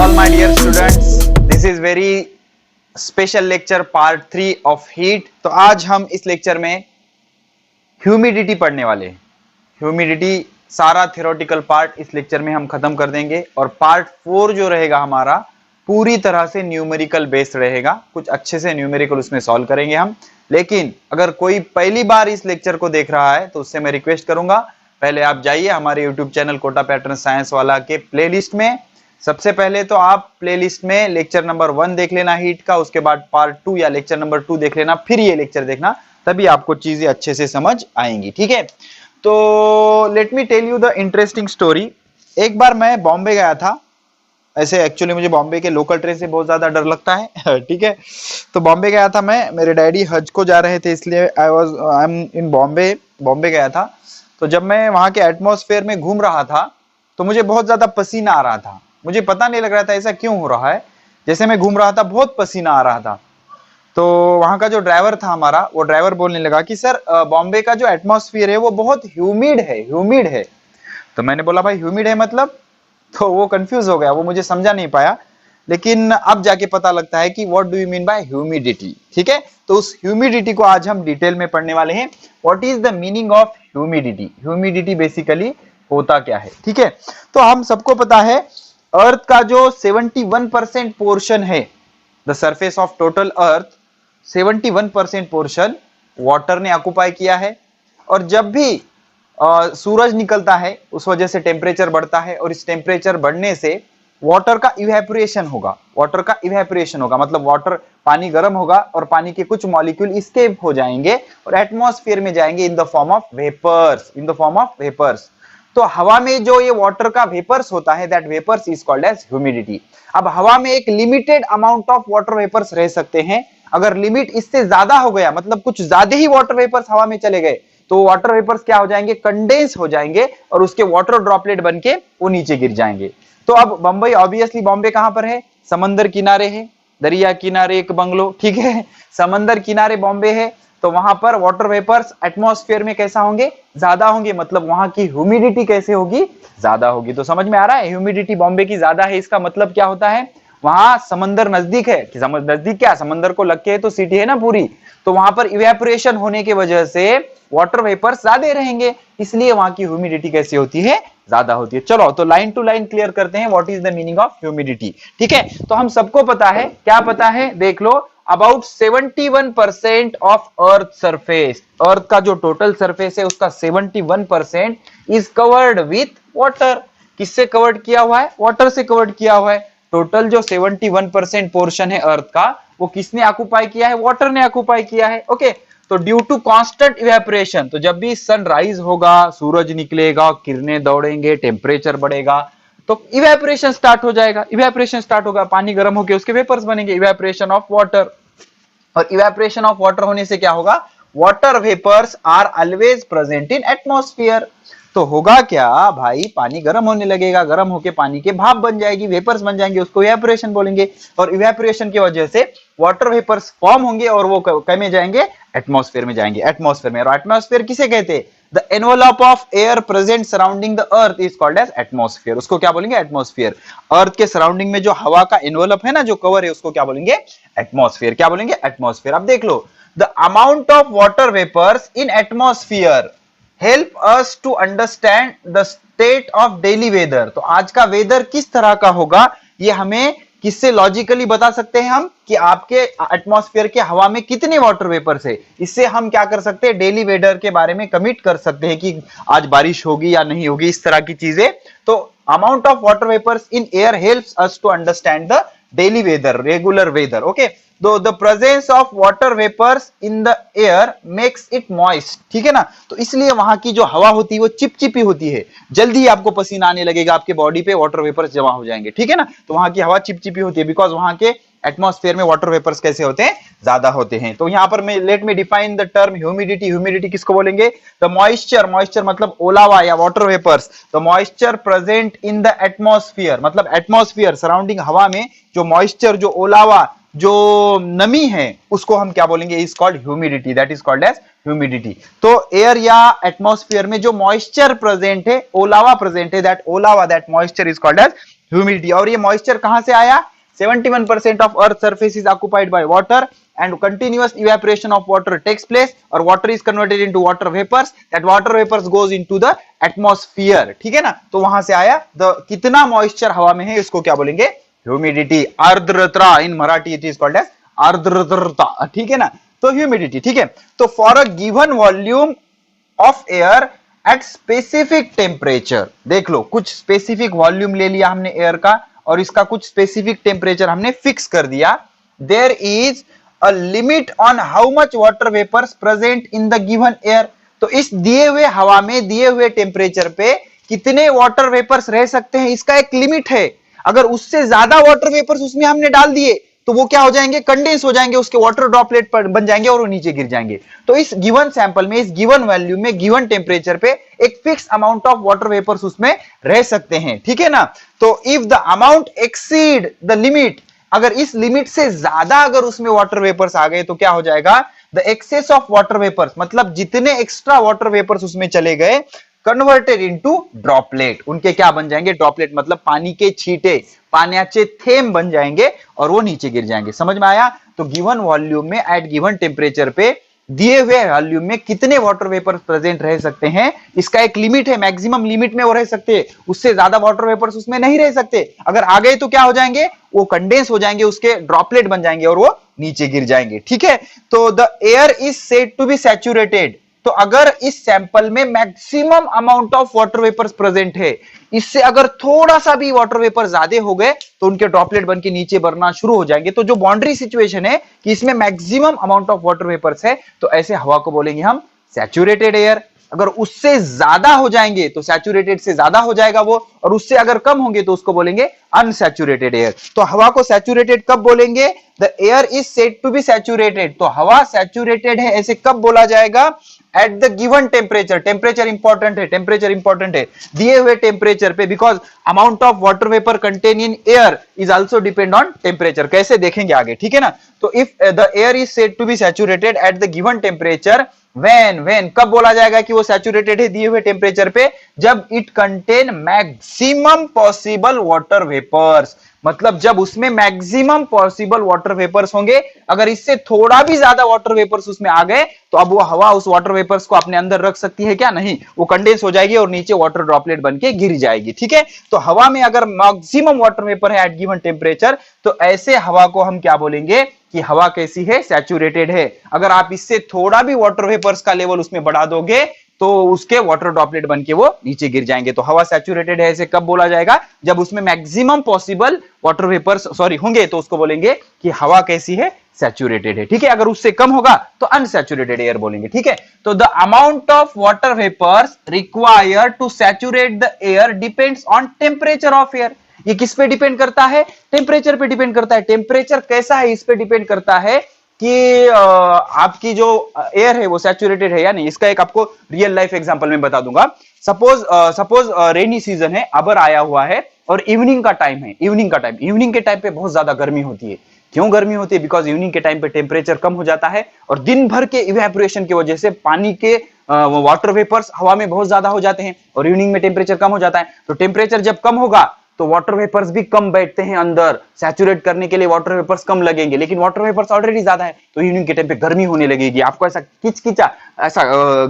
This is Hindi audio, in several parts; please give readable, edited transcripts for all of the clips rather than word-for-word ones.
all my dear students, this is very special lecture part 3 of heat। तो आज हम इस लेक्चर में ह्यूमिडिटी पढ़ने वाले हैं। ह्यूमिडिटी सारा थ्योरेटिकल पार्ट इस लेक्चर में हम खत्म कर देंगे और पार्ट 4 जो रहेगा हमारा पूरी तरह से न्यूमेरिकल बेस्ड रहेगा। कुछ अच्छे से न्यूमेरिकल उसमें सॉल्व करेंगे हम। लेकिन अगर कोई पहली बार इस लेक्चर को देख रहा है तो उससे मैं रिक्वेस्ट करूंगा, पहले आप जाइए हमारे YouTube channel Kota pattern science वाला के प्लेलिस्ट में। सबसे पहले तो आप प्लेलिस्ट में लेक्चर नंबर 1 देख लेना हीट का, उसके बाद पार्ट 2 या लेक्चर नंबर 2 देख लेना, फिर ये लेक्चर देखना, तभी आपको चीजें अच्छे से समझ आएंगी। ठीक है, तो let me tell you the interesting story. एक बार मैं बॉम्बे गया था। ऐसे एक्चुअली मुझे बॉम्बे के लोकल ट्रेन से बहुत ज्यादा डर लगता है। ठीक है, तो बॉम्बे गया था मैं, मेरे डैडी हज को जा रहे थे, इसलिए आई एम इन बॉम्बे गया था। तो जब मैं वहां के एटमॉस्फेयर में घूम रहा था तो मुझे बहुत ज्यादा पसीना आ रहा था। मुझे पता नहीं लग रहा था ऐसा क्यों हो रहा है। जैसे मैं घूम रहा था बहुत पसीना आ रहा था। तो वहां का जो ड्राइवर था हमारा, वो ड्राइवर बोलने लगा कि सर बॉम्बे का जो एटमॉस्फेयर है वो बहुत ह्यूमिड है। तो मैंने बोला भाई ह्यूमिड है मतलब? तो वो कंफ्यूज हो गया, वो मुझे समझा नहीं पाया। लेकिन अब जाके पता लगता है कि what do you mean by humidity. ठीक है, तो उस ह्यूमिडिटी को आज हम डिटेल में पढ़ने वाले हैं। What is the meaning of humidity? Humidity basically होता क्या है? ठीक है, तो हम सबको पता है अर्थ का जो 71% पोर्शन है, the surface of total earth 71% portion water ने ऑक्युपाई किया है। और जब भी सूरज निकलता है उस वजह से टेम्परेचर बढ़ता है, और इस टेम्परेचर बढ़ने से वाटर का इवेपोरेशन होगा। मतलब वाटर, पानी गर्म होगा और पानी के कुछ मॉलिक्यूल एस्केप हो जाएंगे और एटमॉस्फेयर में जाएंगे in the form of vapours. तो हवा में जो ये वाटर का वेपर्स होता है, that vapours is called as humidity. अब हवा में एक limited amount of water vapours रह सकते हैं। अगर लिमिट इससे ज्यादा हो गया, मतलब कुछ ज्यादा ही वाटर वेपर्स हवा में चले गए, तो वाटर वेपर्स क्या हो जाएंगे? कंडेंस हो जाएंगे और उसके वाटर ड्रॉपलेट बनके वो नीचे गिर जाएंगे। तो अब बंबई, ऑब्वियसली बॉम्बे कहां पर है? समंदर किनारे है, दरिया किनारे एक बंगलो। ठीक है, समंदर किनारे बॉम्बे है, तो वहां पर वाटर वेपर्स एटमॉस्फेयर में कैसा होंगे? ज्यादा होंगे। मतलब वहां की ह्यूमिडिटी कैसे होगी? ज्यादा होगी। तो समझ में आ रहा है, ह्यूमिडिटी बॉम्बे की ज्यादा है, इसका मतलब क्या होता है? वहां समंदर नजदीक है। कि नजदीक क्या, समंदर को लग के है तो सिटी है ना पूरी, तो वहां पर इवेपोरेशन होने की वजह से वाटर वेपर्स ज्यादा रहेंगे, इसलिए वहां की ह्यूमिडिटी कैसी होती है? ज्यादा होती है। चलो तो लाइन टू लाइन क्लियर करते हैं, what is the meaning of humidity. ठीक है, तो हम सबको पता है, क्या पता है? देख लो, अबाउट 71% ऑफ अर्थ सरफेस, अर्थ का जो टोटल सरफेस है उसका 71% इज कवर्ड विथ वाटर। किससे कवर्ड किया हुआ है? वाटर से कवर्ड किया हुआ है। टोटल जो 71% पोर्शन है अर्थ का, वो किसने ऑक्युपाई किया है? वाटर ने ऑक्युपाई किया है। ओके, तो ड्यू टू कांस्टेंट इवेपोरेशन, तो जब भी सनराइज होगा, सूरज निकलेगा, किरणें दौड़ेंगे, टेम्परेचर बढ़ेगा, तो इवेपोरेशन स्टार्ट हो जाएगा। इवेपोरेशन स्टार्ट होगा, पानी गर्म होकर उसके वेपर्स बनेंगे, इवेपोरेशन ऑफ वाटर। और इवेपोरेशन ऑफ वाटर होने से क्या होगा? Water vapours are always present in atmosphere. तो होगा क्या भाई? पानी गर्म होने लगेगा, गर्म होके पानी के भाप बन जाएगी, वेपर्स बन जाएंगे, उसको इवेपोरेशन बोलेंगे। और इवेपोरेशन की वजह से वाटर वेपर्स फॉर्म होंगे और वो कहीं में जाएंगे? एटमॉस्फेयर में जाएंगे। एटमॉस्फेयर में, और एटमॉस्फेयर किसे कहते हैं? The envelope of air present surrounding the earth is called as atmosphere. उसको क्या बोलेंगे? एटमॉस्फेयर। अर्थ के सराउंडिंग में जो हवा का एनवेलप है ना, जो कवर है, उसको क्या बोलेंगे? एटमॉस्फेयर। क्या बोलेंगे? एटमॉस्फेयर। अब देख लो, the amount of water vapours in atmosphere help us to understand the state of daily weather. तो आज का वेदर किस तरह का होगा, ये हमें किससे लॉजिकली बता सकते हैं हम? कि आपके एटमॉस्फेयर के हवा में कितने वाटर वेपर्स है। इससे हम क्या कर सकते हैं? डेली वेदर के बारे में कमिट कर सकते हैं कि आज बारिश होगी या नहीं होगी, इस तरह की चीजें। तो amount of water vapours in air helps us to understand the daily weather, regular weather. Okay, तो the presence of water vapours in the air makes it moist. ठीक है ना, तो इसलिए वहां की जो हवा होती है वो चिपचिपी होती है, जल्दी ही आपको पसीना आने लगेगा, आपके बॉडी पे वाटर वेपर्स जमा हो जाएंगे। ठीक है ना, तो वहां की हवा चिपचिपी होती है, बिकॉज वहां के एटमॉस्फेयर में वाटर वेपर्स कैसे होते हैं? ज्यादा होते हैं। तो यहां पर मैं let me define the term humidity. Humidity किसको बोलेंगे? द मॉइस्चर, मॉइस्चर मतलब ओलावा या water vapours, the moisture present in the atmosphere, मतलब एटमॉस्फेयर सराउंडिंग हवा में जो मॉइस्चर, जो ओलावा, जो नमी है, उसको हम क्या बोलेंगे? Is called humidity. That is called as humidity. तो एयर या एटमॉस्फेयर में जो मॉइस्चर प्रेजेंट है, ओलावा प्रेजेंट है, दैट ओलावा, that moisture is called as humidity. और ये मॉइस्चर कहां से आया? 71% of earth surface is occupied by water and continuous evaporation of water takes place or water is converted into water vapors, that water vapors goes into the atmosphere। ठीक है ना, तो वहां से आया कितना मॉइस्चर हवा में है, इसको क्या बोलेंगे? ह्यूमिडिटी। आर्द्रता in Marathi it is called as आर्द्रता। ठीक है ना, तो ह्यूमिडिटी। ठीक है, तो for a given volume of air at specific temperature, देख लो कुछ स्पेसिफिक वॉल्यूम ले लिया हमने एयर का और इसका कुछ स्पेसिफिक टेम्परेचर हमने फिक्स कर दिया। There is a limit on how much water vapours present in the given air. तो इस दिए हुए हवा में दिए हुए टेम्परेचर पे कितने वाटर वेपर्स रह सकते हैं, इसका एक लिमिट है। अगर उससे ज्यादा वाटर वेपर्स उसमें हमने डाल दिए तो वो क्या हो जाएंगे? कंडेंस हो जाएंगे, उसके वाटर ड्रॉपलेट बन जाएंगे और वो नीचे गिर जाएंगे। तो इस गिवन सैंपल में, इस गिवन वैल्यू में, गिवन टेम्परेचर पे एक fix amount of water vapours उसमें रह सकते हैं। ठीक है ना, तो if the amount exceed the limit, अगर इस लिमिट से ज्यादा अगर उसमें वाटर वेपर्स आ गए तो क्या हो जाएगा? The excess of water vapours, मतलब जितने एक्स्ट्रा वाटर वेपर्स उसमें चले गए, कन्वर्टेड इनटू ड्रॉपलेट, उनके क्या बन जाएंगे? ड्रॉपलेट, मतलब पानी के छींटे, पाण्याचे थेंब बन जाएंगे और वो नीचे गिर जाएंगे। समझ में आया? तो गिवन वॉल्यूम में एट गिवन टेम्परेचर पे दिए हुए वॉल्यूम में कितने वाटर वेपर्स प्रेजेंट रह सकते हैं, इसका एक लिमिट है, मैक्सिमम लिमिट में वो रह सकते हैं, उससे ज्यादा वाटर वेपर्स उसमें नहीं रह सकते। अगर आ गए तो क्या हो जाएंगे? वो कंडेंस हो जाएंगे, उसके ड्रॉपलेट बन जाएंगे और वो नीचे गिर जाएंगे। ठीक है, तो the air is said to be saturated. तो अगर इस सैंपल में maximum amount of water vapours present है, इससे अगर थोड़ा सा भी वाटर वेपर ज्यादा हो गए तो उनके ड्रॉपलेट बन के नीचे बढ़ना शुरू हो जाएंगे। तो जो बाउंड्री सिचुएशन है कि इसमें maximum amount of water vapours है, तो ऐसे हवा को बोलेंगे हम सैचुरेटेड एयर। अगर उससे ज्यादा हो जाएंगे तो सैचुरेटेड से ज्यादा हो जाएगा वो, और उससे अगर कम होंगे तो उसको बोलेंगे अनसैचुरेटेड एयर। तो हवा को सैचुरेटेड कब बोलेंगे? The air is said to be saturated. तो हवा सैचुरेटेड है ऐसे कब बोला जाएगा? At the given temperature. Temperature important है, टेम्परेचर इंपॉर्टेंट है दिए हुए टेम्परेचर पे, because amount of water vapour content in air is also depend on temperature. कैसे देखेंगे आगे, ठीक है ना। तो if the air is said to be saturated at the given temperature, when कब बोला जाएगा कि वो सैचुरेटेड है दिए हुए टेम्परेचर पे? जब it contain maximum possible water vapours, मतलब जब उसमें मैक्सिमम पॉसिबल वाटर वेपर्स होंगे। अगर इससे थोड़ा भी ज्यादा वाटर वेपर्स उसमें आ गए तो अब वो हवा उस वाटर वेपर्स को अपने अंदर रख सकती है क्या? नहीं, वो कंडेंस हो जाएगी और नीचे वाटर ड्रॉपलेट बन के गिर जाएगी। ठीक है, तो हवा में अगर मैक्सिमम वाटर वेपर है एट गिवन टेम्परेचर, तो ऐसे हवा को हम क्या बोलेंगे कि हवा कैसी है? सैचुरेटेड है। अगर आप इससे थोड़ा भी वाटर वेपर्स का लेवल उसमें बढ़ा दोगे तो उसके वाटर ड्रॉपलेट बन के वो नीचे गिर जाएंगे। तो हवा सैचुरेटेड है ऐसे कब बोला जाएगा? जब उसमें मैक्सिमम पॉसिबल वाटर वेपर्स होंगे, तो उसको बोलेंगे कि हवा कैसी है? सैचुरेटेड है। ठीक है, अगर उससे कम होगा तो अनसैचुरेटेड एयर बोलेंगे। ठीक है, तो the amount of water vapours required to saturate the air depends on temperature of air. ये किस पे डिपेंड करता है? टेम्परेचर पे डिपेंड करता है। टेम्परेचर कैसा है इस पे डिपेंड करता है कि आपकी जो एयर है वो सैचुरेटेड है या नहीं। इसका एक आपको रियल लाइफ एग्जांपल में बता दूंगा। सपोज रेनी सीजन है, अबर आया हुआ है और इवनिंग का टाइम है। इवनिंग के टाइम पे बहुत ज्यादा गर्मी होती है। क्यों गर्मी होती है? बिकॉज इवनिंग के टाइम पे टेम्परेचर कम हो जाता है और दिन भर के इवेपोरेशन की वजह से पानी के वाटर वेपर्स हवा में बहुत ज्यादा हो जाते हैं और इवनिंग में टेम्परेचर कम हो जाता है। तो टेम्परेचर जब कम होगा तो वाटर वेपर्स भी कम बैठते हैं अंदर, सैचुरेट करने के लिए वाटर वेपर्स कम लगेंगे, लेकिन वाटर वेपर्स ऑलरेडी ज्यादा है तो इवनिंग के टाइम पे गर्मी होने लगेगी। आपको ऐसा किचकिचा, ऐसा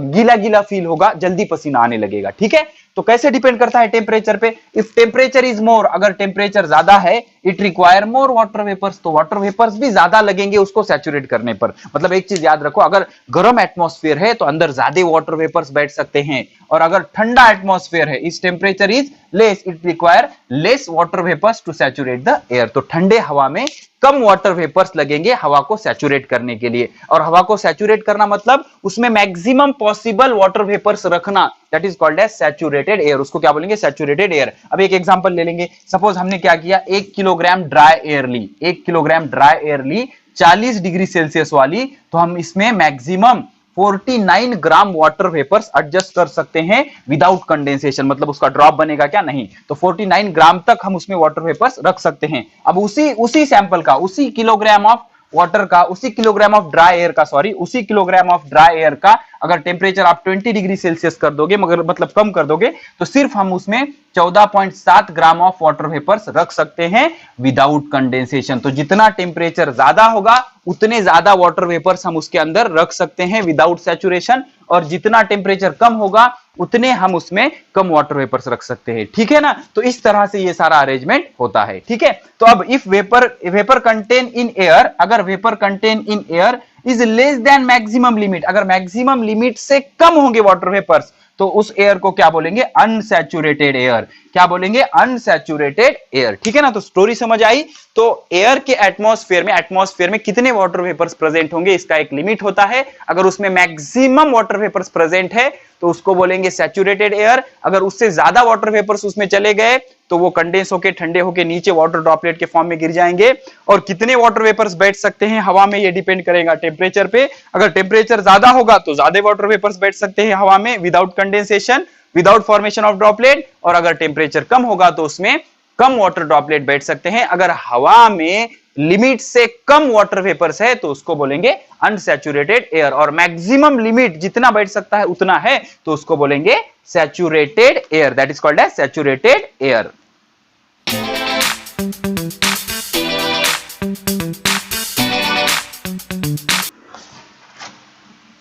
गीला गीला फील होगा, जल्दी पसीना आने लगेगा। ठीक है, तो कैसे डिपेंड करता है? टेम्परेचर पे। इफ टेम्परेचर इज मोर, अगर टेम्परेचर ज्यादा है, it require more water vapours, तो वाटर वेपर्स भी ज्यादा लगेंगे उसको सैचुरेट करने पर। मतलब एक चीज याद रखो, अगर गर्म एटमॉस्फेयर है तो अंदर ज्यादा वाटर वेपर्स बैठ सकते हैं, और अगर ठंडा एटमॉस्फेयर है, इस temperature is less, it require less water vapours to saturate the air. तो ठंडे हवा में कम वाटर वेपर्स लगेंगे हवा को सैचुरेट करने के लिए। और हवा को सैचुरेट करना मतलब उसमें मैक्सिमम पॉसिबल वाटर वेपर्स रखना, that is called as saturated air. उसको क्या बोलेंगे? Saturated air. अब एक एग्जांपल ले लेंगे। सपोज हमने क्या किया, 1 किलोग्राम ड्राई एयर ली, 1 किलोग्राम ड्राई एयर ली 40 डिग्री सेल्सियस वाली, तो हम इसमें maximum 49 gram water vapours adjust कर सकते हैं विदाउट कंडेंसेशन। मतलब उसका ड्रॉप बनेगा क्या? नहीं। तो 49 ग्राम तक हम उसमें वाटर वेपर्स रख सकते हैं। अब उसी सैंपल का, उसी किलोग्राम ऑफ वाटर का, उसी किलोग्राम ऑफ ड्राई एयर का अगर टेम्परेचर आप 20 डिग्री सेल्सियस कर दोगे, मगर मतलब कम कर दोगे, तो सिर्फ हम उसमें 14.7 ग्राम ऑफ वाटर वेपर्स रख सकते हैं विदाउट कंडेंसेशन। तो जितना टेम्परेचर ज्यादा होगा उतने ज्यादा वाटर वेपर्स हम उसके अंदर रख सकते हैं विदाउट सैचुरेशन, और जितना टेम्परेचर कम होगा उतने हम उसमें कम वाटर वेपर्स रख सकते हैं। ठीक है ना? तो इस तरह से ये सारा अरेंजमेंट होता है। ठीक है, तो अब if vapour content in air, अगर vapour content in air is less than maximum limit, अगर मैक्सिमम लिमिट से कम होंगे वाटर वेपर्स, तो उस एयर को क्या बोलेंगे? Unsaturated air. क्या बोलेंगे? Unsaturated air. ठीक है ना? तो स्टोरी समझ आई। तो एयर के एटमॉस्फेयर में कितने वाटर वेपर्स प्रेजेंट होंगे, इसका एक लिमिट होता है। अगर उसमें मैक्सिमम वाटर वेपर्स प्रेजेंट है तो उसको बोलेंगे सैचुरेटेड एयर। अगर उससे ज्यादा वाटर वेपर्स उसमें चले गए तो वो कंडेंस होके ठंडे होके नीचे वाटर ड्रॉपलेट के फॉर्म में गिर जाएंगे। और कितने वाटर वेपर्स बैठ सकते हैं हवा में, ये डिपेंड करेगा टेम्परेचर पे। अगर टेम्परेचर ज्यादा होगा तो ज्यादा वाटर वेपर्स बैठ सकते हैं हवा में without condensation, without formation of droplet. और अगर टेम्परेचर कम होगा तो उसमें कम वाटर ड्रॉपलेट बैठ सकते हैं। अगर हवा में लिमिट से कम वाटर वेपर्स है तो उसको बोलेंगे अनसैचुरेटेड एयर। और मैक्सिमम लिमिट जितना बैठ सकता है उतना है तो उसको बोलेंगे saturated air. That is called as saturated air.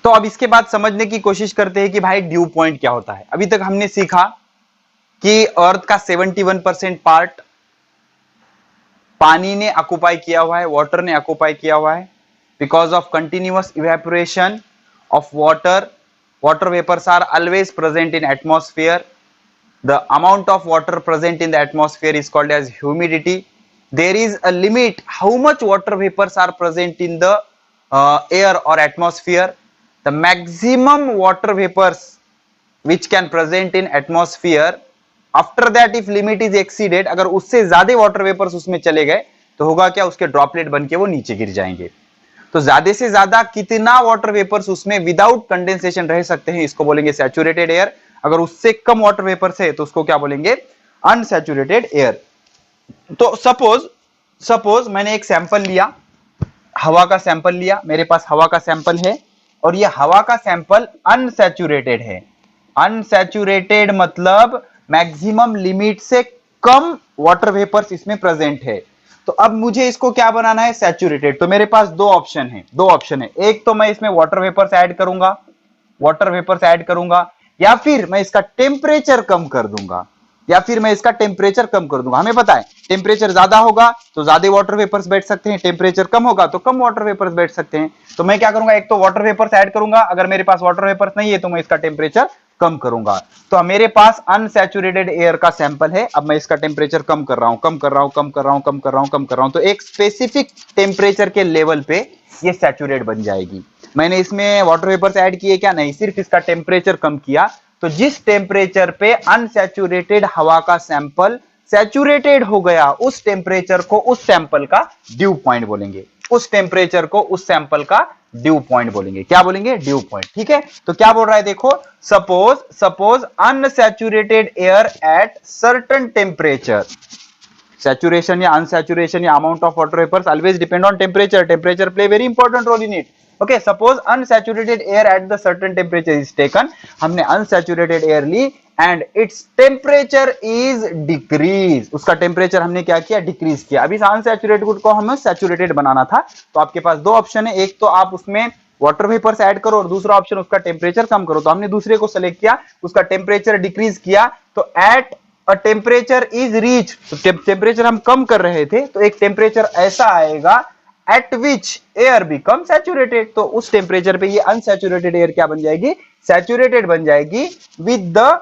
तो अब इसके बाद समझने की कोशिश करते हैं कि भाई ड्यू पॉइंट क्या होता है। अभी तक हमने सीखा कि अर्थ का 71% पार्ट पानी ने ऑक्युपाई किया हुआ है, वाटर ने ऑक्युपाई किया हुआ है। Because of continuous evaporation of water, water vapors are always present in atmosphere. The amount of water present in the atmosphere is called as humidity. There is a limit how much water vapors are present in the air or atmosphere. The maximum water vapors which can present in atmosphere, after that if limit is exceeded, अगर उससे ज्यादा वाटर वेपर्स उसमें चले गए तो होगा क्या? उसके ड्रॉपलेट बन के वो नीचे गिर जाएंगे। तो ज्यादा से ज्यादा कितना वाटर वेपर्स उसमें विदाउट कंडेंसेशन रह सकते हैं, इसको बोलेंगे सैचुरेटेड एयर। अगर उससे कम वाटर वेपर्स है तो उसको क्या बोलेंगे? Unsaturated air. तो सपोज मैंने एक सैंपल लिया, हवा का सैंपल लिया, मेरे पास हवा का सैंपल है और ये हवा का सैंपल अनसैचुरेटेड है। अनसैचुरेटेड मतलब मैक्सिमम लिमिट से कम वाटर वेपर्स इसमें प्रेजेंट है। तो अब मुझे इसको क्या बनाना है? सैचुरेटेड। तो मेरे पास दो ऑप्शन है। एक तो मैं इसमें वाटर वेपर्स ऐड करूंगा, या फिर मैं इसका टेम्परेचर कम कर दूंगा, हमें पता है टेम्परेचर ज्यादा होगा तो ज्यादा वाटर वेपर्स बैठ सकते हैं, टेम्परेचर कम होगा तो कम वाटर वेपर्स बैठ सकते हैं। तो मैं क्या करूंगा? एक तो वाटर वेपर्स ऐड करूंगा, अगर मेरे पास वाटर वेपर्स नहीं है तो मैं इसका टेम्परेचर कम करूंगा। तो मेरे पास अनसैचुरेटेड एयर का सैंपल है, अब मैं इसका टेम्परेचर कम कर रहा हूं। तो एक स्पेसिफिक टेम्परेचर के लेवल पे ये सैचुरेट बन जाएगी। मैंने इसमें वाटर वेपर्स ऐड किए क्या? नहीं, सिर्फ इसका टेम्परेचर कम किया। तो जिस टेम्परेचर पे अनसैचुरेटेड हवा का सैंपल सैचुरेटेड हो गया, उस टेम्परेचर को उस सैंपल का ड्यू पॉइंट बोलेंगे। क्या बोलेंगे? Dew point. ठीक है, तो क्या बोल रहा है देखो, suppose unsaturated air at certain temperature. Saturation या अनसैचुरेशन या amount of water vapours always depend on temperature play very important role in it. Okay, suppose unsaturated air at the certain temperature is taken. हमने अनसैचुरेटेड एयर ली and its temperature is decrease. उसका टेम्परेचर हमने क्या किया? डिक्रीज किया। अभी अनसैचुरेटेड को हमें सैचुरेटेड बनाना था, तो आपके पास दो ऑप्शन है। एक तो आप उसमें वाटर वेपर्स ऐड करो और दूसरा ऑप्शन उसका टेम्परेचर कम करो। तो हमने दूसरे को सेलेक्ट किया, उसका टेम्परेचर डिक्रीज किया। तो at a temperature is reach, तो टेम्परेचर हम कम कर रहे थे, तो एक टेम्परेचर ऐसा आएगा at which air become saturated। तो उस टेम्परेचर पे ये अनसैचुरेटेड एयर क्या बन जाएगी? सैचुरेटेड बन जाएगी with the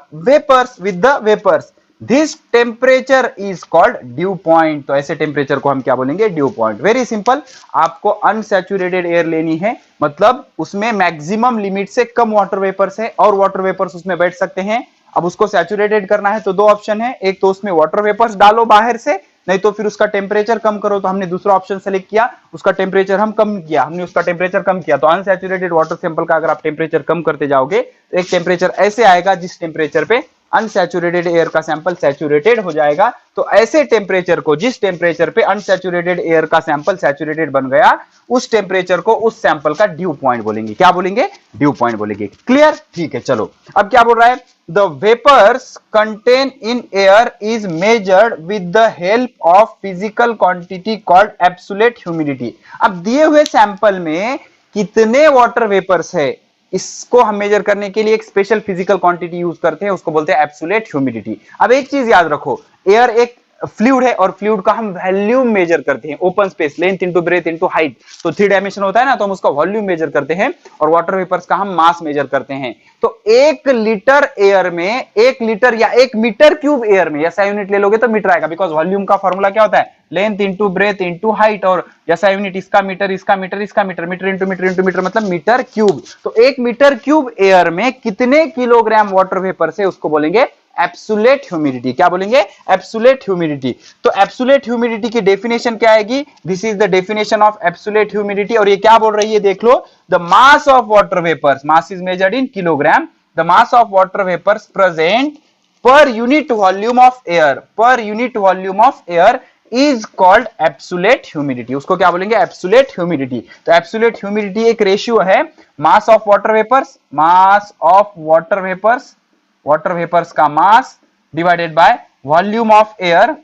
vapors। This temperature is called dew point। तो ऐसे टेम्परेचर को हम क्या बोलेंगे? Dew point. वेरी सिंपल, आपको अनसैचुरेटेड एयर लेनी है, मतलब उसमें मैक्सिमम लिमिट से कम वाटर वेपर्स है और वाटर वेपर्स उसमें बैठ सकते हैं। अब उसको सैचुरेटेड करना है तो दो ऑप्शन है, एक तो उसमें वाटर वेपर्स डालो बाहर से, नहीं तो फिर उसका टेम्परेचर कम करो। तो हमने दूसरा ऑप्शन सेलेक्ट किया, उसका टेम्परेचर हम कम किया, तो अनसैचुरेटेड वाटर सैंपल का अगर आप टेम्परेचर कम करते जाओगे तो एक टेम्परेचर ऐसे आएगा जिस टेम्परेचर पे अनसैचुरेटेड एयर का सैंपल सैचुरेटेड हो जाएगा। तो ऐसे टेम्परेचर को, जिस टेम्परेचर पे अनसैचुरेटेड एयर का सैंपल सैचुरेटेड बन गया, उस टेम्परेचर को उस सैंपल का ड्यू पॉइंट बोलेंगे। क्या बोलेंगे? ड्यू पॉइंट बोलेंगे। क्लियर? ठीक है, चलो अब क्या बोल रहा है? The vapours content in air is measured with the help of physical quantity called absolute humidity. अब दिए हुए सैंपल में कितने वाटर वेपर्स है, इसको हम मेजर करने के लिए एक स्पेशल फिजिकल क्वांटिटी यूज करते हैं, उसको बोलते हैं एब्सोल्यूट ह्यूमिडिटी। अब एक चीज याद रखो, एयर एक फ्लूइड है और फ्लूइड का हम वॉल्यूम मेजर करते हैं, open space, length into breadth into height. तो 3 डायमेंशन होता है ना, तो हम उसका वॉल्यूम मेजर करते हैं, और वाटर वेपर्स का हम मास मेजर करते हैं। तो 1 लीटर एयर में, 1 लीटर या 1 मीटर क्यूब एयर में, ऐसा यूनिट ले लोगे तो मीटर आएगा, बिकॉज वॉल्यूम का फॉर्मूला क्या होता है? Length into breadth into height, और जैसा यूनिट इसका मीटर, इसका मीटर, इसका metre, metre into metre into metre मतलब मीटर क्यूब। तो 1 मीटर क्यूब एयर में कितने किलोग्राम वाटर वेपर है, उसको बोलेंगे एब्सोल्यूट ह्यूमिडिटी। क्या बोलेंगे? Absolute humidity. तो एब्सोल्यूट ह्यूमिडिटी की डेफिनेशन क्या आएगी? This is the definition of absolute humidity. और ये क्या बोल रही है देख लो, the mass of water vapours, mass is measured in kilogram, the mass of water vapours present per unit volume of air, per unit volume of air is called absolute humidity. उसको क्या बोलेंगे? Absolute humidity. तो एब्सोल्यूट ह्यूमिडिटी एक रेशियो है mass of water vapours, mass of water vapours, water vapours का mass divided by volume of air,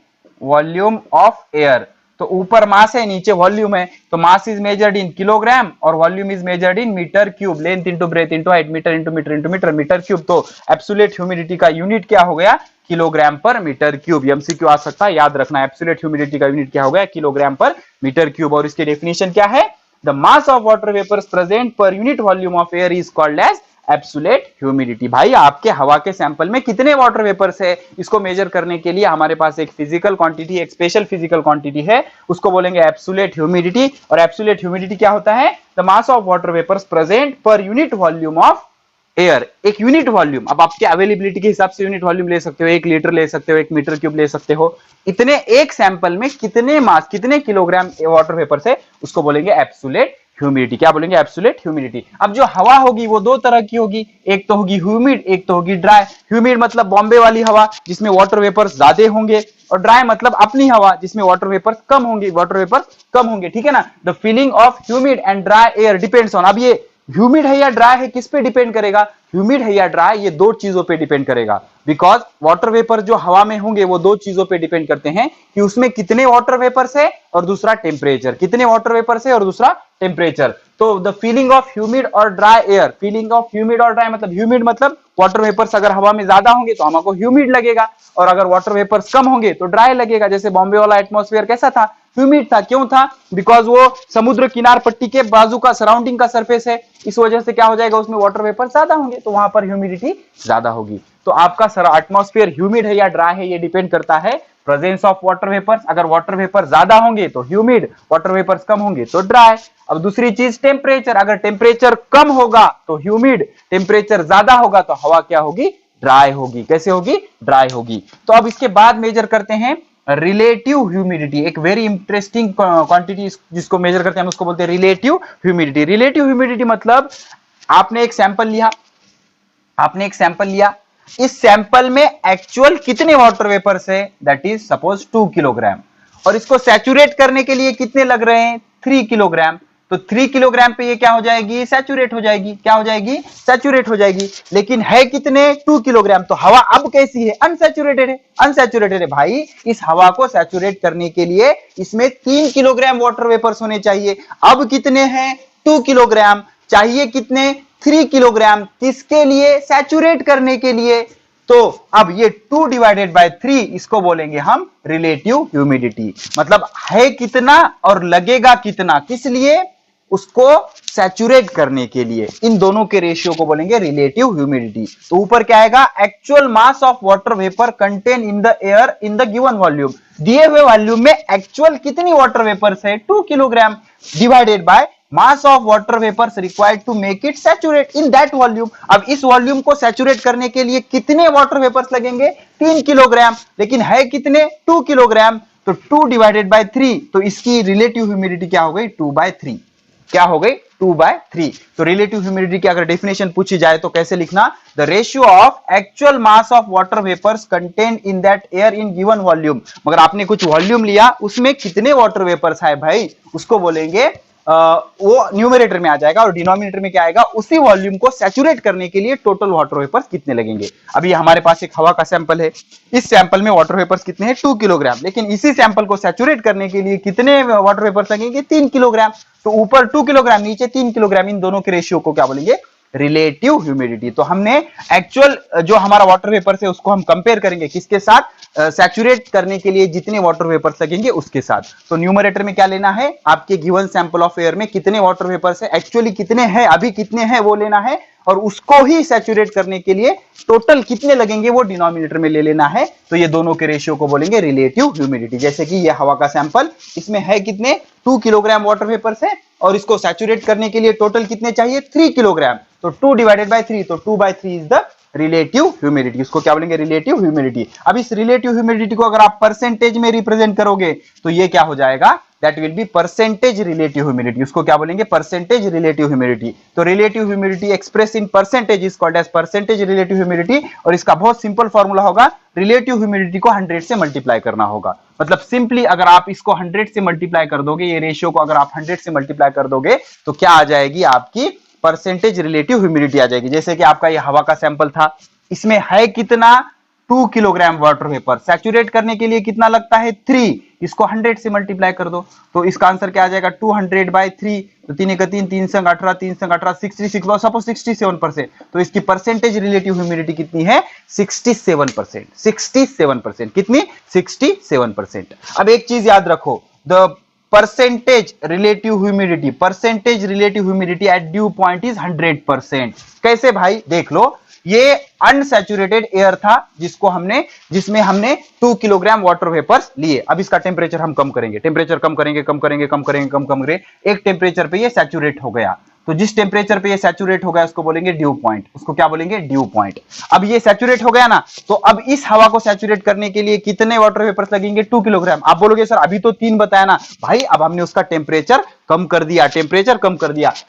volume of air. तो ऊपर मास है, नीचे वॉल्यूम है, तो mass is measured in kilogram और volume is measured in metre cube, length into breadth into height, metre into metre into metre, metre cube. तो एब्सोल्यूट ह्यूमिडिटी का यूनिट क्या हो गया? किलोग्राम पर मीटर क्यूब। एमसीक्यू आ सकता है, याद रखना, एब्सोल्यूट ह्यूमिडिटी का यूनिट क्या हो गया? किलोग्राम पर मीटर क्यूब। और इसकी डेफिनेशन क्या है? The mass of water vapours present per unit volume of air is called as absolute humidity. भाई आपके हवा के सैंपल में कितने वाटर वेपर्स है, इसको मेजर करने के लिए हमारे पास एक फिजिकल क्वांटिटी, एक स्पेशल फिजिकल क्वांटिटी है, उसको बोलेंगे एब्सोल्यूट ह्यूमिडिटी। और एब्सोल्यूट ह्यूमिडिटी क्या होता है? The mass of water vapours present per unit volume of air. एक यूनिट वॉल्यूम, अब आपके अवेलेबिलिटी के हिसाब से यूनिट वॉल्यूम ले सकते हो, 1 लीटर ले सकते हो, 1 मीटर क्यूब ले सकते हो। इतने एक सैंपल में कितने मास, कितने किलोग्राम वाटर वेपर्स है, उसको बोलेंगे एब्सोल्यूट ह्यूमिडिटी। क्या बोलेंगे? Absolute humidity. अब जो हवा होगी वो 2 तरह की होगी, एक तो होगी ह्यूमिड, एक तो होगी ड्राई। ह्यूमिड मतलब बॉम्बे वाली हवा जिसमें वाटर वेपर्स ज्यादा होंगे, और ड्राई मतलब अपनी हवा जिसमें वाटर वेपर्स कम होंगे, वाटर वेपर्स कम होंगे। ठीक है ना? The feeling of humid and dry air depends on, अब ये ह्यूमिड है या ड्राई है किस पे डिपेंड करेगा? ह्यूमिड है या ड्राई, ये 2 चीजों पे डिपेंड करेगा। बिकॉज वाटर वेपर जो हवा में होंगे वो 2 चीजों पे डिपेंड करते हैं, कि उसमें कितने वाटर वेपर्स है और दूसरा टेम्परेचर, कितने वाटर वेपर्स है और दूसरा टेम्परेचर। तो द फीलिंग ऑफ ह्यूमिड और dry air, feeling of humid और ड्राई मतलब, ह्यूमिड मतलब वाटर वेपर्स अगर हवा में ज्यादा होंगे तो हमको ह्यूमिड लगेगा, और अगर वाटर वेपर्स कम होंगे तो ड्राई लगेगा। जैसे बॉम्बे वाला एटमॉस्फेयर कैसा था? ह्यूमिड था। क्यों था? बिकॉज वो समुद्र किनार पट्टी के बाजू का, सराउंडिंग का सरफेस है, इस वजह से क्या हो जाएगा, उसमें वाटर वेपर ज्यादा होंगे, तो वहां पर ह्यूमिडिटी ज्यादा होगी। तो आपका एटमॉस्फेयर ह्यूमिड है या ड्राई है, ये डिपेंड करता है प्रेजेंस ऑफ वाटर वेपर्स। अगर वाटर वेपर ज्यादा होंगे तो ह्यूमिड, वाटर वेपर्स कम होंगे तो ड्राई। अब दूसरी चीज टेम्परेचर, अगर टेम्परेचर कम होगा तो ह्यूमिड, टेम्परेचर ज्यादा होगा तो हवा क्या होगी? ड्राई होगी। कैसे होगी? ड्राई होगी। तो अब इसके बाद मेजर करते हैं रिलेटिव ह्यूमिडिटी, एक वेरी इंटरेस्टिंग क्वांटिटी जिसको मेजर करते हैं हम, उसको बोलते हैं रिलेटिव ह्यूमिडिटी। रिलेटिव ह्यूमिडिटी मतलब आपने एक सैंपल लिया, आपने एक सैंपल लिया, इस सैंपल में एक्चुअल कितने वाटर वेपर्स है, दैट इज सपोज 2 किलोग्राम, और इसको सैचुरेट करने के लिए कितने लग रहे हैं? 3 किलोग्राम। तो 3 किलोग्राम पे ये क्या हो जाएगी? सैचुरेट हो जाएगी। क्या हो जाएगी? सैचुरेट हो जाएगी। लेकिन है कितने? 2 किलोग्राम। तो हवा अब कैसी है? अनसैचुरेटेड है। अनसैचुरेटेड है भाई, इस हवा को सैचुरेट करने के लिए इसमें 3 किलोग्राम वाटर वेपर्स होने चाहिए। अब कितने हैं? 2 किलोग्राम। चाहिए कितने? 3 किलोग्राम। किसके लिए? सैचुरेट करने के लिए। तो अब ये 2 डिवाइडेड बाय 3, इसको बोलेंगे हम रिलेटिव ह्यूमिडिटी। मतलब है कितना और लगेगा कितना, किस लिए? उसको सैचुरेट करने के लिए। इन दोनों के रेशियो को बोलेंगे रिलेटिव ह्यूमिडिटी। तो ऊपर क्या आएगा? Actual mass of water vapour content in the air in the given volume. दिए हुए वॉल्यूम में एक्चुअल कितनी वाटर वेपर्स है? 2 kilogram, divided by mass of water vapours required to make it saturate in that volume. अब इस वॉल्यूम को सैचुरेट करने के लिए कितने वाटर वेपर्स लगेंगे? 3 किलोग्राम। लेकिन है कितने? 2 किलोग्राम। तो 2 डिवाइडेड बाय 3, तो इसकी रिलेटिव ह्यूमिडिटी क्या हो गई? 2/3। क्या हो गई? 2/3। तो रिलेटिव ह्यूमिडिटी की अगर डेफिनेशन पूछी जाए तो कैसे लिखना, the ratio of actual mass of water vapours contained in that air in given volume. मगर आपने कुछ वॉल्यूम लिया, उसमें कितने वाटर वेपर्स है भाई, उसको बोलेंगे वो न्यूमरेटर में आ जाएगा, और डिनोमिनेटर में क्या आएगा, उसी वॉल्यूम को सैचुरेट करने के लिए टोटल वाटर वेपर्स कितने लगेंगे। अभी हमारे पास एक हवा का सैंपल है, इस सैंपल में वाटर वेपर्स कितने हैं, 2 किलोग्राम, लेकिन इसी सैंपल को सैचुरेट करने के लिए कितने वाटर वेपर्स लगेंगे, 3 किलोग्राम। तो ऊपर 2 किलोग्राम, नीचे 3 किलोग्राम, इन दोनों के रेशियो को क्या बोलेंगे, रिलेटिव ह्यूमिडिटी। तो हमने एक्चुअल जो हमारा वाटर वेपर है उसको हम कंपेयर करेंगे किसके साथ, सैचुरेट करने के लिए जितने वाटर वेपर्स लगेंगे उसके साथ। तो न्यूमरेटर में क्या लेना है, आपके गिवन सैंपल ऑफ एयर में कितने वाटर वेपर्स है, एक्चुअली कितने हैं, अभी कितने हैं वो लेना है, और उसको ही सैचुरेट करने के लिए टोटल कितने लगेंगे वो डिनोमिनेटर में ले लेना है। तो ये दोनों के रेशियो को बोलेंगे रिलेटिव ह्यूमिडिटी। जैसे कि ये हवा का सैंपल, इसमें है कितने, 2 किलोग्राम वाटर वेपर्स है, और इसको सैचुरेट करने के लिए टोटल कितने चाहिए, 3 किलोग्राम। तो 2 डिवाइडेड बाय 3, तो 2/3 इज द रिलेटिव ह्यूमिडिटी। उसको क्या बोलेंगे, रिलेटिव ह्यूमिडिटी। अब इस रिलेटिव ह्यूमिडिटी को अगर आप परसेंटेज में रिप्रेजेंट करोगे तो ये क्या हो जाएगा, that will be percentage relative humidity. उसको क्या बोलेंगे, परसेंटेज रिलेटिव ह्यूमिडिटी। तो relative humidity express in percentage is called as percentage relative humidity. और इसका बहुत सिंपल फॉर्मूला होगा, रिलेटिव ह्यूमिडिटी को 100 से मल्टीप्लाई करना होगा। मतलब सिंपली अगर आप इसको 100 से मल्टीप्लाई कर दोगे, ये रेशियो को अगर आप 100 से मल्टीप्लाई कर दोगे तो क्या आ जाएगी, आपकी परसेंटेज रिलेटिव ह्यूमिडिटी आ जाएगी। जैसे कि आपका ये हवा का सैंपल था, इसमें है कितना, 2 किलोग्राम वाटर वेपर, सैचुरेट करने के लिए कितना लगता है, 3, इसको 100 से मल्टीप्लाई कर दो तो इसका आंसर क्या आ जाएगा, 200/3। तो 3 का 3, 3 संग 18, 3 संग 18, 66, सपोज 67%। तो इसकी परसेंटेज रिलेटिव ह्यूमिडिटी कितनी है, 67%। 67% कितनी, 67%। अब एक चीज याद रखो, the percentage relative humidity at dew point is 100%। कैसे भाई, देख लो, ये अनसैचुरेटेड एयर था जिसमें हमने 2 किलोग्राम वाटर वेपर्स लिए। अब इसका टेम्परेचर हम कम करेंगे, एक टेम्परेचर पे ये सैचुरेट हो गया। तो जिस टेम्परेचर पे ये सैचुरेट हो गया उसको बोलेंगे ड्यू पॉइंट। उसको क्या बोलेंगे, ड्यू पॉइंट। अब ये सैचुरेट हो गया ना, तो अब इस हवा को सैचुरेट करने के लिए कितने वाटर वेपर्स लगेंगे, 2 किलोग्राम। आप बोलोगे सर अभी तो 3 बताया ना भाई, अब हमने उसका टेम्परेचर कम कर दिया,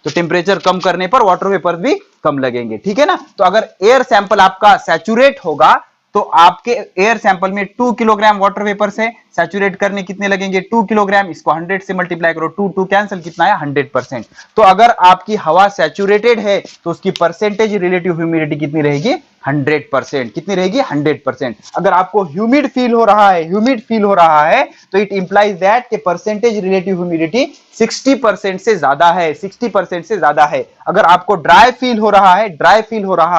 तो टेम्परेचर कम करने पर वाटर वेपर्स भी कम लगेंगे, ठीक है ना। तो अगर एयर सैंपल आपका सैचुरेट होगा तो आपके एयर सैंपल में 2 किलोग्राम वाटर वेपर्स है, सैचुरेट करने कितने लगेंगे, 2 किलोग्राम। इसको 100 से मल्टीप्लाई करो, 2 कैंसिल, कितना है, 100%। तो अगर आपकी हवा सैचुरेटेड है तो उसकी परसेंटेज रिलेटिव ह्यूमिडिटी कितनी रहेगी, 100%। कितनी रहेगी, 100%। अगर आपको ह्यूमिड फील हो रहा है तो इट इंप्लाइज दैट कि परसेंटेज रिलेटिव ह्यूमिडिटी 60% से ज्यादा है, 60% से ज्यादा है। अगर आपको ड्राई फील हो रहा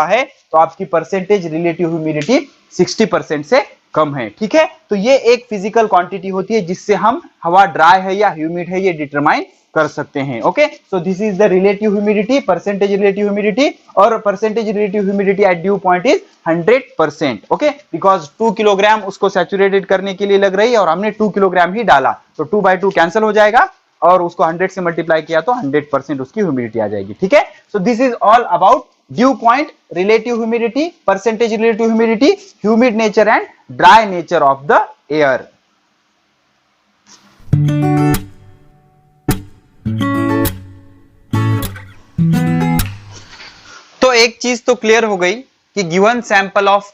है तो आपकी परसेंटेज रिलेटिव ह्यूमिडिटी 60% से कम है, ठीक है। तो ये एक फिजिकल क्वांटिटी होती है जिससे हम हवा ड्राई है या ह्यूमिड है ये डिटरमाइन कर सकते हैं। Okay, so this is the relative humidity, percentage relative humidity. और percentage relative humidity at dew point is 100%। Okay, because 2 kilogram उसको सैचुरेटेड करने के लिए लग रही है और हमने 2 किलोग्राम ही डाला, तो 2/2 कैंसिल हो जाएगा और उसको 100 से मल्टीप्लाई किया तो 100% उसकी ह्यूमिडिटी आ जाएगी, ठीक है। सो this is all about due point, relative humidity, percentage relative humidity, humid nature and dry nature of the air. तो एक चीज तो क्लियर हो गई कि गिवन सैंपल ऑफ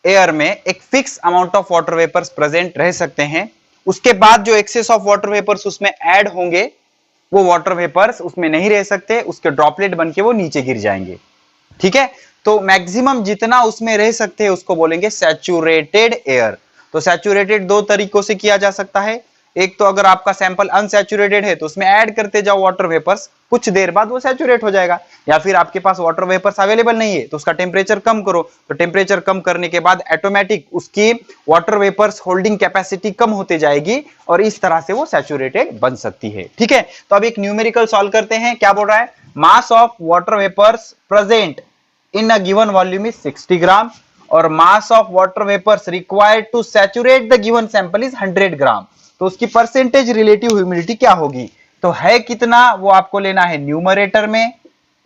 एयर में एक fix amount of water vapours present रह सकते हैं। उसके बाद जो एक्सेस ऑफ वाटर वेपर्स उसमें ऐड होंगे वो वाटर वेपर्स उसमें नहीं रह सकते, उसके ड्रॉपलेट बनके वो नीचे गिर जाएंगे, ठीक है। तो मैक्सिमम जितना उसमें रह सकते हैं उसको बोलेंगे सैचुरेटेड एयर। तो सैचुरेटेड 2 तरीकों से किया जा सकता है। एक तो अगर आपका सैंपल अनसैचुरेटेड है तो उसमें ऐड करते जाओ वाटर वेपर्स, कुछ देर बाद वो सैचुरेट हो जाएगा। या फिर आपके पास वाटर वेपर्स अवेलेबल नहीं है तो उसका टेम्परेचर कम करो, तो टेम्परेचर कम करने के बाद ऑटोमेटिक उसकी वाटर वेपर्स होल्डिंग कैपेसिटी कम होते जाएगी और इस तरह से वो सैचुरेटेड बन सकती है, ठीक है। तो अब एक न्यूमेरिकल सॉल्व करते हैं। क्या बोल रहा है, mass of water vapours present in a given volume is 60 gram और mass of water vapors required to saturate the given sample is 100 gram। तो उसकी परसेंटेज रिलेटिव ह्यूमिडिटी क्या होगी, तो है कितना वो आपको लेना है न्यूमरेटर में,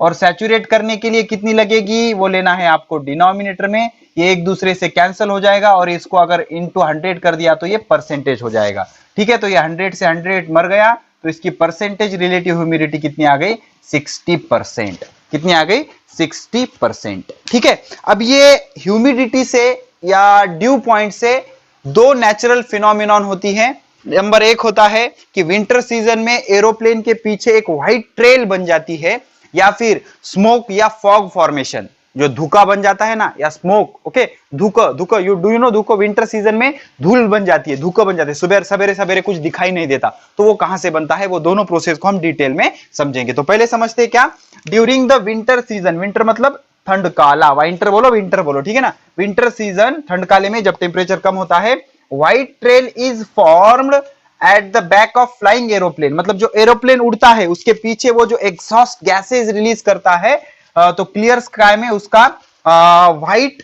और सैचुरेट करने के लिए कितनी लगेगी वो लेना है आपको डिनोमिनेटर में। ये एक दूसरे से कैंसिल हो जाएगा और इसको अगर इनटू 100 कर दिया तो ये परसेंटेज हो जाएगा, ठीक है। तो ये 100 से 100 मर गया तो इसकी परसेंटेज रिलेटिव ह्यूमिडिटी कितनी आ गई? 60%। कितनी आ गई? 60%। ठीक है, अब ये ह्यूमिडिटी से या ड्यू पॉइंट से दो नेचुरल फिनोमिनॉन होती है। नंबर एक होता है कि विंटर सीजन में एरोप्लेन के पीछे एक व्हाइट ट्रेल बन जाती है, या फिर स्मोक या फॉग फॉर्मेशन, जो धुका बन जाता है ना, या स्मोक, ओके, धुका यू डू यू नो धुको, विंटर सीजन में धूल बन जाती है, धुका बन जाती है, सुबह सवेरे सवेरे कुछ दिखाई नहीं देता, तो वो कहां से बनता है, वो दोनों प्रोसेस को हम डिटेल में समझेंगे। तो पहले समझते हैं क्या, during the winter season, winter मतलब ठंड काला, विंटर बोलो, ठीक है ना, विंटर सीजन ठंड काले में जब टेम्परेचर कम होता है, white trail is formed at the back of flying aeroplane, मतलब जो एरोप्लेन उड़ता है उसके पीछे वो जो एग्जॉस्ट गैसेज रिलीज करता है, तो क्लियर स्काई में उसका व्हाइट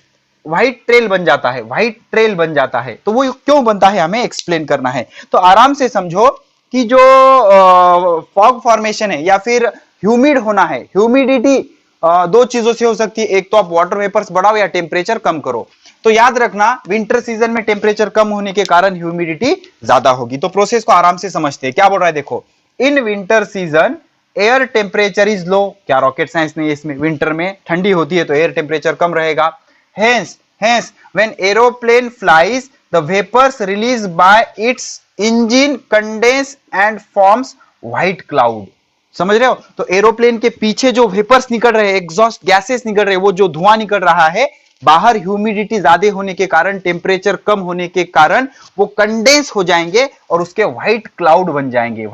ट्रेल बन जाता है, व्हाइट ट्रेल बन जाता है। तो वो क्यों बनता है हमें एक्सप्लेन करना है। तो आराम से समझो कि जो फॉग फॉर्मेशन है या फिर ह्यूमिड होना है, ह्यूमिडिटी दो चीजों से हो सकती है, एक तो आप वाटर वेपर्स बढ़ाओ या टेम्परेचर कम करो। तो याद रखना विंटर सीजन में टेम्परेचर कम होने के कारण ह्यूमिडिटी ज्यादा होगी। तो प्रोसेस को आराम से समझते हैं, क्या बोल रहा है देखो, in winter season air temperature is low, क्या रॉकेट साइंस नहीं है इसमें, विंटर में ठंडी होती है तो एयर टेम्परेचर कम रहेगा। Hence when aeroplane flies the vapours release by its engine condense and forms white cloud. समझ रहे हो, तो एरोप्लेन के पीछे जो वेपर्स निकल रहे हैं, एग्जॉस्ट गैसेस निकल रहे हैं, वो जो धुआं निकल रहा है, बाहर ह्यूमिडिटी ज्यादा होने के कारण, टेम्परेचर कम होने के कारण वो कंडेंस हो जाएंगे और उसके व्हाइट क्लाउड बन जाएंगे,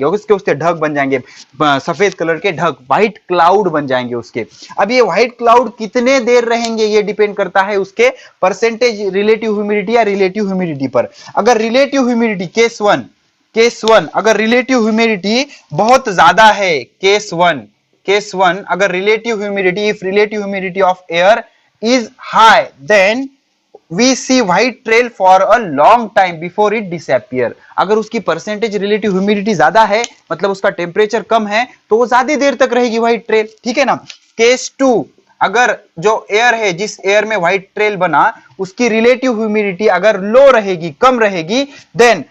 उसके ढक बन जाएंगे, सफेद कलर के ढक, व्हाइट क्लाउड बन जाएंगे उसके। अब ये व्हाइट क्लाउड कितने देर रहेंगे ये डिपेंड करता है उसके परसेंटेज रिलेटिव ह्यूमिडिटी या रिलेटिव ह्यूमिडिटी पर। अगर रिलेटिव ह्यूमिडिटी केस वन अगर रिलेटिव ह्यूमिडिटी बहुत ज्यादा है, केस वन अगर relative humidity, if relative humidity of air is high, then we see white trail for a long time before it disappear। अगर उसकी परसेंटेज रिलेटिव ह्यूमिडिटी ज्यादा है, मतलब उसका टेम्परेचर कम है, तो वो ज्यादा देर तक रहेगी व्हाइट ट्रेल, ठीक है ना। केस टू, अगर जो एयर है, जिस एयर में व्हाइट ट्रेल बना, उसकी रिलेटिव ह्यूमिडिटी अगर लो रहेगी, कम रहेगी, then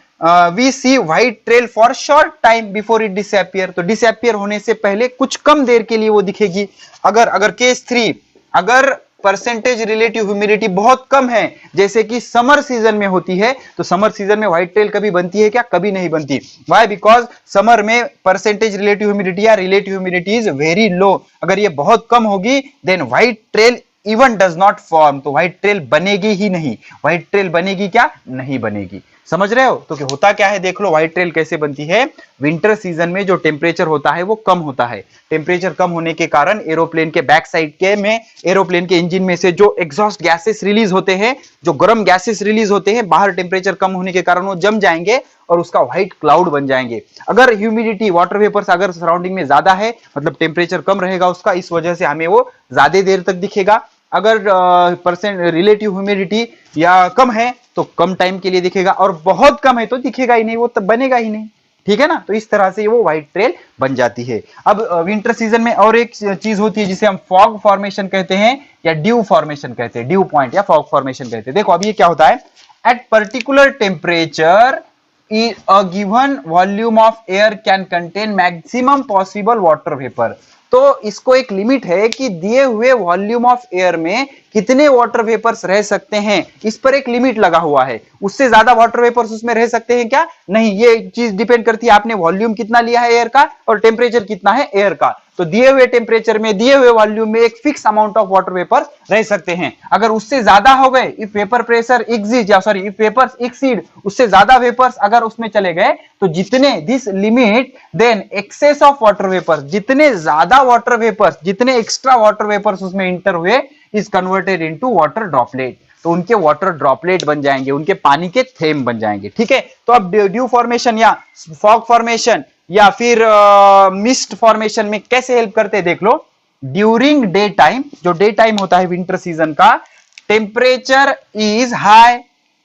we see white trail for short time before it disappear, तो डिसअपियर होने से पहले कुछ कम देर के लिए वो दिखेगी। अगर केस थ्री, अगर परसेंटेज रिलेटिव ह्यूमिडिटी बहुत कम है, जैसे कि समर सीजन में होती है, तो समर सीजन में व्हाइट ट्रेल कभी बनती है क्या? कभी नहीं बनती। व्हाई? बिकॉज समर में परसेंटेज रिलेटिव ह्यूमिडिटी या relative humidity is very low, अगर ये बहुत कम होगी then white trail even does not form, तो व्हाइट ट्रेल बनेगी ही नहीं। व्हाइट ट्रेल बनेगी क्या? नहीं बनेगी। समझ रहे हो? तो क्या होता क्या है देख लो, व्हाइट ट्रेल कैसे बनती है। विंटर सीजन में जो टेम्परेचर होता है वो कम होता है, टेम्परेचर कम होने के कारण एरोप्लेन के बैक साइड के में, एरोप्लेन के इंजन में से जो एग्जॉस्ट गैसेस रिलीज होते हैं, जो गर्म गैसेस रिलीज होते हैं, बाहर टेम्परेचर कम होने के कारण वो जम जाएंगे और उसका व्हाइट क्लाउड बन जाएंगे। अगर ह्यूमिडिटी, वाटर वेपर्स अगर सराउंडिंग में ज्यादा है, मतलब टेम्परेचर कम रहेगा उसका, इस वजह से हमें वो ज्यादा देर तक दिखेगा। अगर परसेंट रिलेटिव ह्यूमिडिटी या कम है तो कम टाइम के लिए दिखेगा, और बहुत कम है तो दिखेगा ही नहीं, वो तब बनेगा ही नहीं, ठीक है ना। तो इस तरह से वो व्हाइट ट्रेल बन जाती है। अब विंटर सीजन में और एक चीज होती है जिसे हम फॉग फॉर्मेशन कहते हैं या ड्यू फॉर्मेशन कहते हैं, ड्यू पॉइंट या फॉग फॉर्मेशन कहते हैं। देखो अब ये क्या होता है, at particular temperature a given volume of air can contain maximum possible water vapor। तो इसको एक लिमिट है कि दिए हुए वॉल्यूम ऑफ एयर में कितने वाटर वेपर्स रह सकते हैं, इस पर एक लिमिट लगा हुआ है। उससे ज्यादा वाटर वेपर्स उसमें रह सकते हैं क्या? नहीं, ये चीज डिपेंड करती है आपने वॉल्यूम कितना लिया है एयर का और टेम्परेचर कितना है एयर का। तो दिए हुए टेम्परेचर में, दिए हुए वॉल्यूम में एक fix amount of water vapour रह सकते हैं। अगर उससे ज्यादा हो गए, इफ वेपर प्रेशर एक्सीड, या सॉरी इफ वेपर्स एक्सीड, उससे ज्यादा वेपर्स अगर उसमें चले गए, तो जितने this limit then excess of water vapours, जितने ज्यादा वाटर वेपर्स, जितने एक्स्ट्रा वाटर वेपर्स उसमें इंटर हुए, is converted into water droplet. तो उनके वाटर ड्रॉपलेट बन जाएंगे, उनके पानी के थेम बन जाएंगे, ठीक है। तो अब ड्यू फॉर्मेशन या फॉग फॉर्मेशन या फिर मिस्ट फॉर्मेशन में कैसे हेल्प करते हैं देख लो। ड्यूरिंग डे टाइम, जो डे टाइम होता है विंटर सीजन का, टेम्परेचर इज हाई,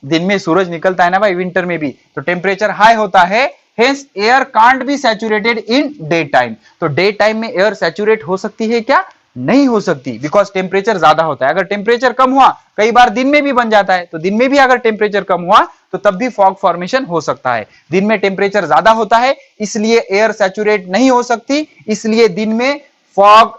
दिन में सूरज निकलता है ना भाई विंटर में भी, तो टेम्परेचर हाई होता है, hence air can't be saturated in day time. तो डे टाइम में एयर सैचुरेट हो सकती है क्या? नहीं हो सकती, बिकॉज टेम्परेचर ज्यादा होता है। अगर टेम्परेचर कम हुआ, कई बार दिन में भी बन जाता है, तो दिन में भी अगर टेम्परेचर कम हुआ तो तब भी फॉग फॉर्मेशन हो सकता है। दिन में टेम्परेचर ज्यादा होता है इसलिए एयर सैचुरेट नहीं हो सकती, इसलिए दिन में फॉग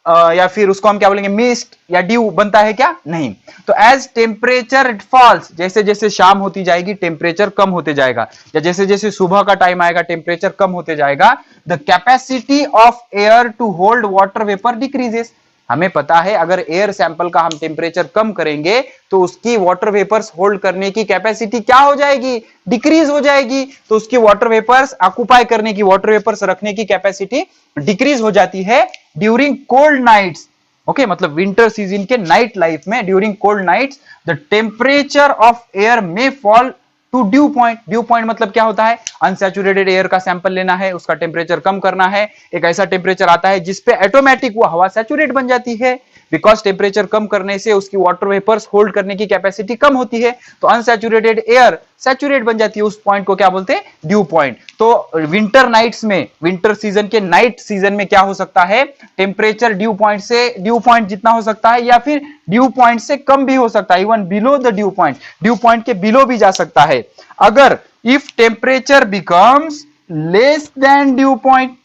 या फिर उसको हम क्या बोलेंगे, मिस्ट या ड्यू बनता है क्या, नहीं। तो एज टेम्परेचर फॉल्स, जैसे जैसे शाम होती जाएगी टेम्परेचर कम होते जाएगा, या जैसे जैसे सुबह का टाइम आएगा टेम्परेचर कम होते जाएगा, the capacity of air to hold water vapour decreases. हमें पता है अगर एयर सैंपल का हम टेम्परेचर कम करेंगे तो उसकी वाटर वेपर्स होल्ड करने की कैपेसिटी क्या हो जाएगी, डिक्रीज हो जाएगी। तो उसकी वाटर वेपर्स ऑक्युपाई करने की, वाटर वेपर्स रखने की कैपेसिटी डिक्रीज हो जाती है ड्यूरिंग कोल्ड नाइट्स। ओके, मतलब विंटर सीजन के नाइट लाइफ में during cold nights the temperature of air में fall to dew point. Dew point मतलब क्या होता है, अनसैचुरेटेड एयर का सैंपल लेना है, उसका टेम्परेचर कम करना है, एक ऐसा टेम्परेचर आता है जिसपे ऑटोमेटिक वो हवा सैचुरेट बन जाती है, बिकॉज टेम्परेचर कम करने से उसकी वाटर वेपर्स होल्ड करने की कैपेसिटी कम होती है, तो अनसैचुरेटेड एयर सैचुरेट बन जाती है। उस पॉइंट को क्या बोलते हैं, ड्यू पॉइंट। तो विंटर नाइट्स में, विंटर सीजन के नाइट सीजन में क्या हो सकता है, टेम्परेचर ड्यू पॉइंट से, ड्यू पॉइंट जितना हो सकता है या फिर ड्यू पॉइंट से कम भी हो सकता है, even below the dew point, dew point के बिलो भी जा सकता है। अगर if temperature becomes less than dew point,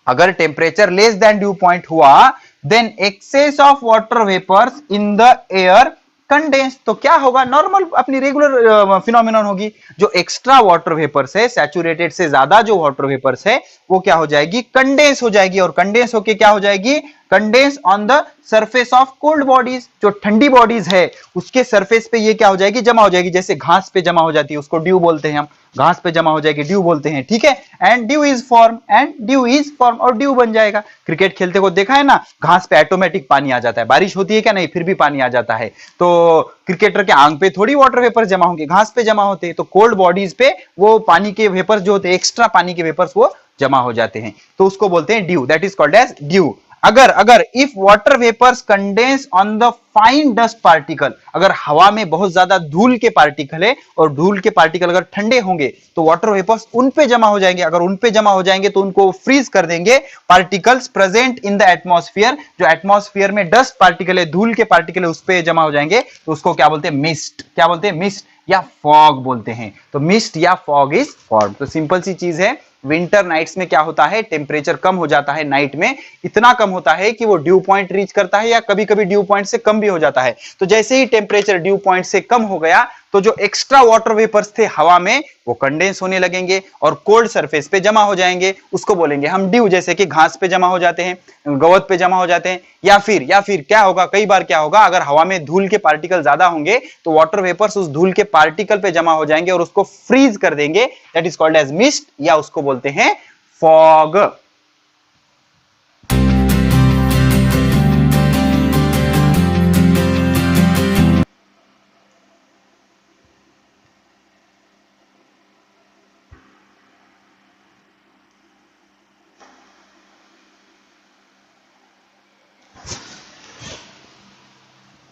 अगर temperature less than dew point हुआ, then excess of water vapours in the air condense. तो क्या होगा, नॉर्मल अपनी रेगुलर फिनोमिनन होगी, जो एक्स्ट्रा वाटर वेपर्स है, सैचुरेटेड से ज्यादा जो वाटर वेपर्स है वो क्या हो जाएगी, कंडेंस हो जाएगी, और कंडेंस होके क्या हो जाएगी, condense on the surface of cold bodies. जो ठंडी बॉडीज है उसके सरफेस पे ये क्या हो जाएगी, जमा हो जाएगी, जैसे घास पे जमा हो जाती है, उसको ड्यू बोलते हैं हम, घास पे जमा हो जाएगी ड्यू बोलते हैं, ठीक है। And due is form, and due is form, और ड्यू बन जाएगा। क्रिकेट खेलते को देखा है ना, घास पे ऑटोमेटिक पानी आ जाता है, बारिश होती है क्या नहीं, फिर भी पानी आ जाता है। तो क्रिकेटर के आंग पे थोड़ी वाटर वेपर जमा होंगे, घास पे जमा होते हैं। तो कोल्ड बॉडीज पे वो पानी के वेपर्स जो होते हैं, एक्स्ट्रा पानी के वेपर्स वो जमा हो जाते हैं, तो उसको बोलते हैं dew, that is called as dew. अगर if water vapours condense on the fine dust particle, अगर हवा में बहुत ज्यादा धूल के पार्टिकल है और धूल के पार्टिकल अगर ठंडे होंगे तो वाटर वेपर्स उन पे जमा हो जाएंगे, अगर उन पे जमा हो जाएंगे तो उनको फ्रीज कर देंगे। Particles present in the atmosphere, जो एटमॉस्फेयर में डस्ट पार्टिकल है, धूल के पार्टिकल है, उस पे जमा हो जाएंगे, तो उसको क्या बोलते हैं, मिस्ट। क्या बोलते हैं, मिस्ट या फॉग बोलते हैं। तो मिस्ट या फॉग इज फॉर्म। तो सिंपल सी चीज है, विंटर नाइट्स में क्या होता है, टेम्परेचर कम हो जाता है नाइट में, इतना कम होता है कि वो ड्यू पॉइंट रीच करता है, या कभी कभी ड्यू पॉइंट से कम भी हो जाता है। तो जैसे ही टेम्परेचर ड्यू पॉइंट से कम हो गया तो जो एक्स्ट्रा वाटर वेपर्स थे हवा में वो कंडेंस होने लगेंगे और कोल्ड सरफेस पे जमा हो जाएंगे, उसको बोलेंगे हम ड्यू। जैसे कि घास पे जमा हो जाते हैं, गवत पे जमा हो जाते हैं, या फिर क्या होगा, कई बार क्या होगा, अगर हवा में धूल के पार्टिकल ज्यादा होंगे तो वाटर वेपर्स उस धूल के पार्टिकल पे जमा हो जाएंगे और उसको फ्रीज कर देंगे, that is called as mist, या उसको बोलते हैं फॉग।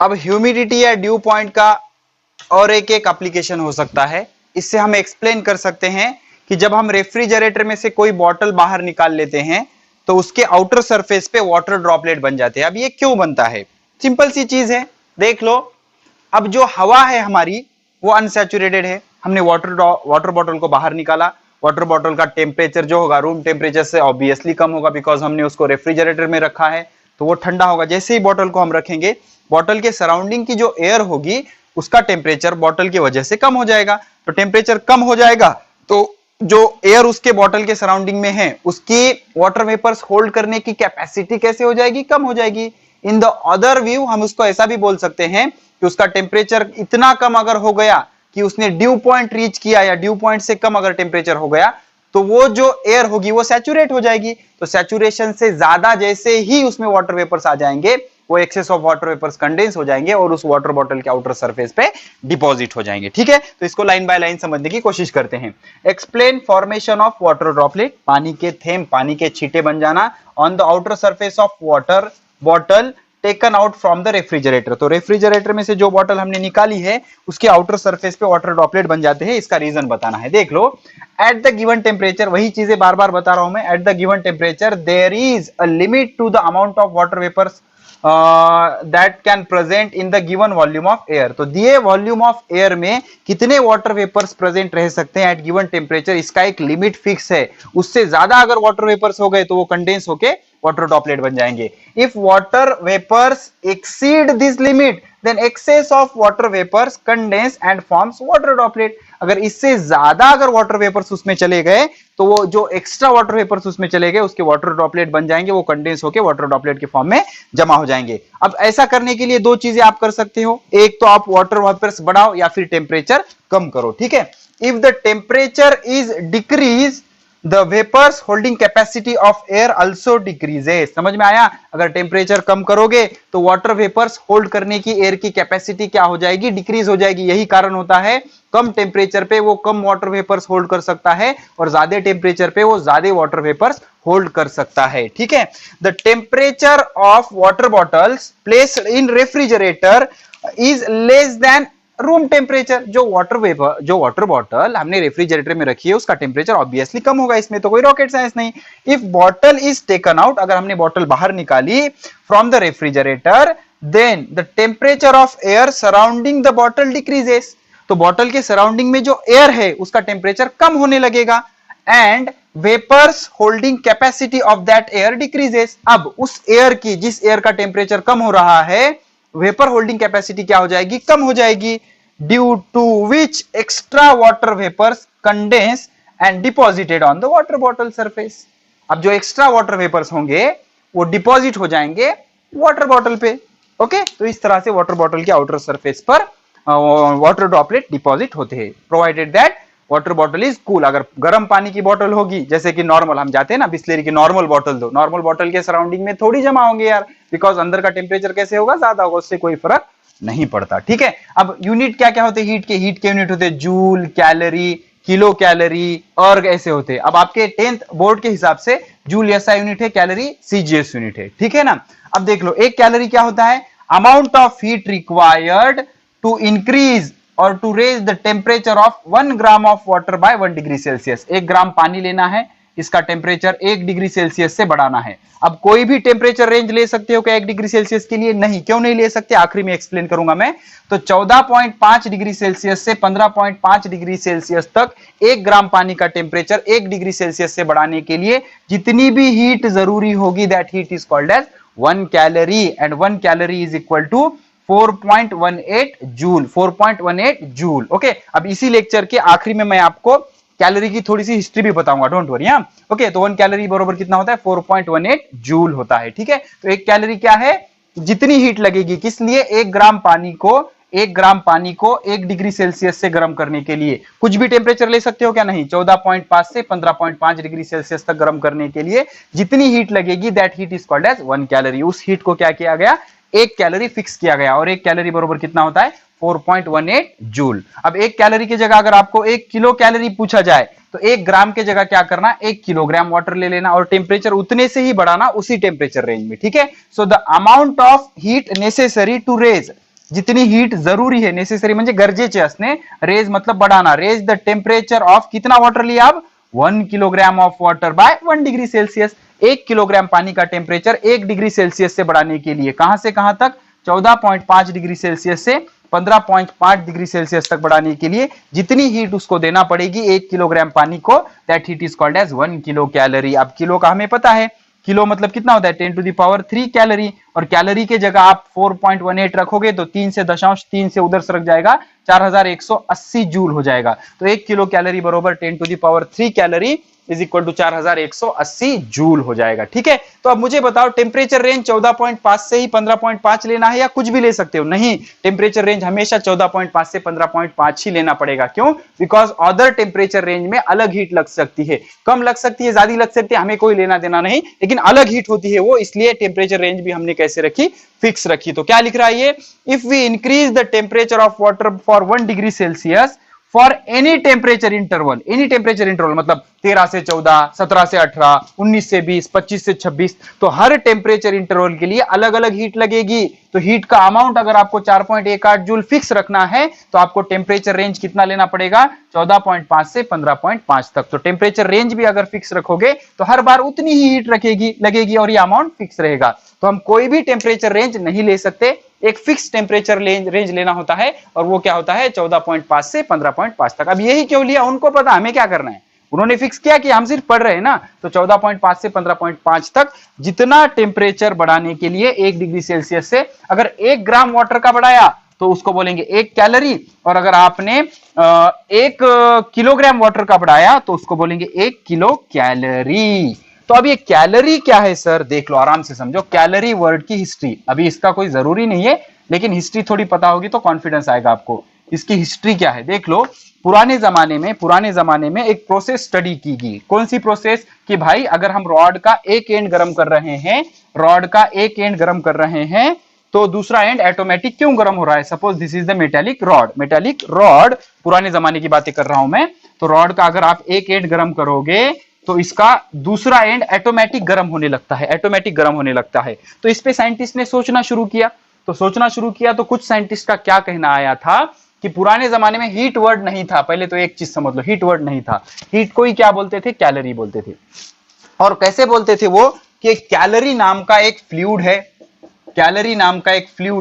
अब ह्यूमिडिटी या ड्यू पॉइंट का और एक एप्लीकेशन हो सकता है। इससे हम एक्सप्लेन कर सकते हैं कि जब हम रेफ्रिजरेटर में से कोई बॉटल बाहर निकाल लेते हैं तो उसके आउटर सरफेस पे वाटर ड्रॉपलेट बन जाते हैं। अब ये क्यों बनता है, सिंपल सी चीज है, देख लो। अब जो हवा है हमारी वो अनसैचुरेटेड है, हमने वाटर बॉटल को बाहर निकाला, वाटर बॉटल का टेम्परेचर जो होगा रूम टेम्परेचर से ऑब्वियसली कम होगा, बिकॉज हमने उसको रेफ्रिजरेटर में रखा है, तो वो ठंडा होगा। जैसे ही बॉटल को हम रखेंगे, बॉटल के सराउंडिंग की जो एयर होगी उसका टेम्परेचर बॉटल की वजह से कम हो जाएगा। तो टेम्परेचर कम हो जाएगा तो जो एयर उसके बॉटल के सराउंडिंग में है उसकी वाटर वेपर्स होल्ड करने की कैपेसिटी कैसे हो जाएगी, कम हो जाएगी। इन द अदर व्यू हम उसको ऐसा भी बोल सकते हैं कि उसका टेम्परेचर इतना कम अगर हो गया कि उसने ड्यू पॉइंट रीच किया, या ड्यू पॉइंट से कम अगर टेम्परेचर हो गया तो वो जो एयर होगी वो सैचुरेट हो जाएगी। तो सैचुरेशन से ज्यादा जैसे ही उसमें वाटर वेपर्स आ जाएंगे, वो excess of water vapours condense हो जाएंगे और उस वाटर बॉटल के आउटर सरफेस पे डिपॉजिट हो जाएंगे। ठीक है, तो इसको लाइन बाय लाइन समझने की कोशिश करते हैं। Explain formation of water droplet, पानी के थेम, पानी के छींटे बन जाना on the outer surface of water bottle taken out from the refrigerator. तो रेफ्रिजरेटर में से जो बॉटल हमने निकाली है उसके आउटर सरफेस पे वाटर ड्रॉपलेट बन जाते हैं। इसका रीजन बताना है, देख लो। एट द गिवन टेम्परेचर, वही चीजें बार बार बता रहा हूं मैं, at the given temperature there is a limit to the amount of water vapours that can present in the given volume of air. तो दिए वॉल्यूम ऑफ एयर में कितने वाटर वेपर्स प्रेजेंट रह सकते हैं एट गिवन टेम्परेचर, इसका एक लिमिट फिक्स है। उससे ज्यादा अगर वाटर वेपर्स हो गए तो वो कंडेंस होके वाटर ड्रॉपलेट बन जाएंगे। If water vapours exceed this limit then excess of water vapours condense and forms water droplet. अगर इससे ज्यादा अगर वाटर वेपर्स उसमें चले गए तो वो जो एक्स्ट्रा वाटर वेपर्स उसमें चले गए उसके वाटर ड्रॉपलेट बन जाएंगे, वो कंडेंस होकर वाटर ड्रॉपलेट के फॉर्म में जमा हो जाएंगे। अब ऐसा करने के लिए दो चीजें आप कर सकते हो, एक तो आप वाटर वेपर्स बढ़ाओ या फिर टेम्परेचर कम करो, ठीक है। If the temperature is decrease the vapors holding capacity of air also decreases। समझ में आया? अगर टेम्परेचर कम करोगे तो वाटर वेपर्स होल्ड करने की एयर की कैपेसिटी क्या हो जाएगी? डिक्रीज हो जाएगी। यही कारण होता है कम टेम्परेचर पे वो कम वाटर वेपर्स होल्ड कर सकता है और ज्यादा टेम्परेचर पे वो ज्यादा वाटर वेपर्स होल्ड कर सकता है, ठीक है। The temperature of water bottles placed in refrigerator is less then room temperature. जो वाटर बॉटल हमने रेफ्रिजरेटर में रखी है उसका टेम्परेचर ऑब्वियसली कम होगा, इसमें तो कोई रॉकेट साइंस नहीं। If bottle is taken out, अगर हमने बॉटल बाहर निकाली from the refrigerator then the temperature of air surrounding the bottle decreases. तो बॉटल के सराउंडिंग में जो एयर है उसका टेम्परेचर कम होने लगेगा and vapours holding capacity of that air decreases. अब उस एयर की, जिस एयर का टेम्परेचर कम हो रहा है, वेपर होल्डिंग कैपेसिटी क्या हो जाएगी? कम हो जाएगी। Due to which extra water vapours condense and deposited on the water bottle surface. अब जो एक्स्ट्रा वाटर वेपर्स होंगे वो डिपॉजिट हो जाएंगे वाटर बॉटल पे, ओके। तो इस तरह से वाटर बॉटल के आउटर सरफेस पर वाटर ड्रॉपलेट डिपॉजिट होते हैं, provided that water bottle is cool. अगर गर्म पानी की बोतल होगी, जैसे कि नॉर्मल हम जाते हैं ना बिस्लेरी की नॉर्मल बोतल दो, नॉर्मल बोतल के सराउंडिंग में थोड़ी जमा होंगे यार, बिकॉज अंदर का टेम्परेचर कैसे होगा? ज्यादा होगा, उससे कोई फर्क नहीं पड़ता, ठीक है। अब यूनिट क्या क्या होते हैं? हीट के यूनिट होते हैं जूल, कैलोरी, किलो कैलोरी और ऐसे होते हैं। अब आपके 10th बोर्ड के हिसाब से जूल एसआई यूनिट है, कैलोरी सीजीएस यूनिट है, ठीक है ना। अब देख लो, एक कैलोरी क्या होता है? Amount of heat required to increase और to raise the temperature of 1 gram of water by 1 degree Celsius. 1 gram पानी लेना है, इसका टेम्परेचर 1 डिग्री सेल्सियस से बढ़ाना है। अब कोई भी टेम्परेचर रेंज ले सकते हो क्या 1 डिग्री सेल्सियस के लिए? नहीं। क्यों नहीं ले सकते? आखिरी में एक्सप्लेन करूंगा मैं। तो 14.5 डिग्री सेल्सियस से 15.5 डिग्री सेल्सियस तक 1 ग्राम पानी का टेम्परेचर 1 डिग्री सेल्सियस से बढ़ाने के लिए जितनी भी हीट जरूरी होगी, that heat is called as 1 calorie and 1 calorie is equal to 4.18 joule. 4.18 joule, okay. अब इसी लेक्चर के आखिरी में मैं आपको कैलोरी की थोड़ी सी हिस्ट्री भी बताऊंगा, डोंट वरी, हाँ, ओके। तो 1 कैलोरी बराबर कितना होता है? 4.18 जूल होता है, ठीक है। तो 1 कैलोरी क्या है? जितनी हीट लगेगी, किस लिए? 1 ग्राम पानी को 1 डिग्री सेल्सियस से गर्म करने के लिए। कुछ भी टेम्परेचर ले सकते हो क्या? नहीं। 14.5 से 15.5 डिग्री सेल्सियस तक गर्म करने के लिए जितनी हीट लगेगी, that heat is called as 1 calorie. उस हीट को क्या किया गया? 1 कैलोरी फिक्स किया गया और 1 कैलोरी बराबर कितना होता है? 4.18 जूल। अब 1 कैलोरी की जगह अगर आपको 1 किलो कैलोरी पूछा जाए तो 1 ग्राम की जगह क्या करना? 1 किलोग्राम वाटर ले लेना और टेम्परेचर उतने से ही बढ़ाना, उसी टेम्परेचर रेंज में, ठीक है। So the amount of heat necessary to raise, जितनी हीट जरूरी है, नेसेसरी म्हणजे गरजेचे असणे, रेज मतलब बढ़ाना, रेज द टेम्परेचर ऑफ कितना वाटर लिया? अब 1 kilogram of water by 1 degree Celsius. 1 kilogram पानी का टेम्परेचर 1 डिग्री सेल्सियस से बढ़ाने के लिए कहां से कहां तक? 14.5 डिग्री सेल्सियस से 15.5 डिग्री सेल्सियस तक बढ़ाने के लिए जितनी हीट उसको देना पड़ेगी 1 किलोग्राम पानी को, that heat is called as 1 kilo calorie. अब किलो का हमें पता है, किलो मतलब कितना होता है? 10 टू द पावर 3 कैलोरी। और कैलोरी की जगह आप 4.18 रखोगे तो 3 से 0.3 से उधर सरक जाएगा, 4180 जूल हो जाएगा। तो 1 किलो कैलोरी बराबर 10 to the power 3 calorie is equal to 4180 joule हो जाएगा, ठीक है। तो अब मुझे बताओ, टेम्परेचर रेंज 14.5 से ही 15.5 लेना है या कुछ भी ले सकते हो? नहीं, टेम्परेचर रेंज हमेशा 14.5 से 15.5 ही लेना पड़ेगा। क्यों? बिकॉज अदर टेम्परेचर रेंज में अलग हीट लग सकती है, कम लग सकती है, ज्यादा लग सकती है, हमें कोई लेना देना नहीं, लेकिन अलग हीट होती है वो, इसलिए टेम्परेचर रेंज भी हमने कैसे रखी? फिक्स रखी। तो क्या लिख रहा है ये? If we increase the temperature of water for 1 degree Celsius for any temperature interval, any temperature interval मतलब 13 से 14, 17 से 18, 19 से 20, 25 से 26, तो हर टेम्परेचर इंटरवल के लिए अलग अलग हीट लगेगी। तो हीट का अमाउंट अगर आपको 4.18 जूल फिक्स रखना है तो आपको टेम्परेचर रेंज कितना लेना पड़ेगा, 14.5 से 15.5 तक। तो टेम्परेचर रेंज भी अगर फिक्स रखोगे तो हर बार उतनी ही हीट लगेगी और ये अमाउंट फिक्स रहेगा। तो हम कोई भी टेम्परेचर रेंज नहीं ले सकते, एक फिक्स टेम्परेचर रेंज लेना होता है और वो क्या होता है 14.5 से 15.5 तक। अब यही क्यों लिया, उनको पता हमें क्या करना है, उन्होंने फिक्स किया कि हम सिर्फ पढ़ रहे हैं ना। तो 14.5 से 15.5 तक जितना टेम्परेचर बढ़ाने के लिए 1 डिग्री सेल्सियस से अगर 1 ग्राम वाटर का बढ़ाया तो उसको बोलेंगे 1 कैलोरी, और अगर आपने 1 किलोग्राम वाटर का बढ़ाया तो उसको बोलेंगे 1 किलो कैलोरी। तो अब ये कैलोरी क्या है सर, देख लो आराम से समझो। कैलोरी वर्ड की हिस्ट्री, अभी इसका कोई जरूरी नहीं है लेकिन हिस्ट्री थोड़ी पता होगी तो कॉन्फिडेंस आएगा आपको। इसकी हिस्ट्री क्या है देख लो। पुराने जमाने में एक प्रोसेस स्टडी की गई। कौन सी प्रोसेस, कि भाई अगर हम रॉड का एक एंड गर्म कर रहे हैं तो दूसरा एंड ऑटोमेटिक क्यों गर्म हो रहा है। Suppose this is the metallic rod, पुराने जमाने की बातें कर रहा हूं मैं। तो रॉड का अगर आप एक एंड गर्म करोगे तो इसका दूसरा एंड ऑटोमेटिक गर्म होने लगता है। तो इस पे साइंटिस्ट ने सोचना शुरू किया। तो कुछ साइंटिस्ट का क्या कहना आया था कि पुराने जमाने में हीट वर्ड नहीं था। पहले तो एक चीज समझ लो, हीट वर्ड नहीं था। हीट को ही क्या बोलते थे, कैलोरी बोलते थे। और कैसे बोलते थे वो, कि कैलोरी नाम का एक फ्लूइड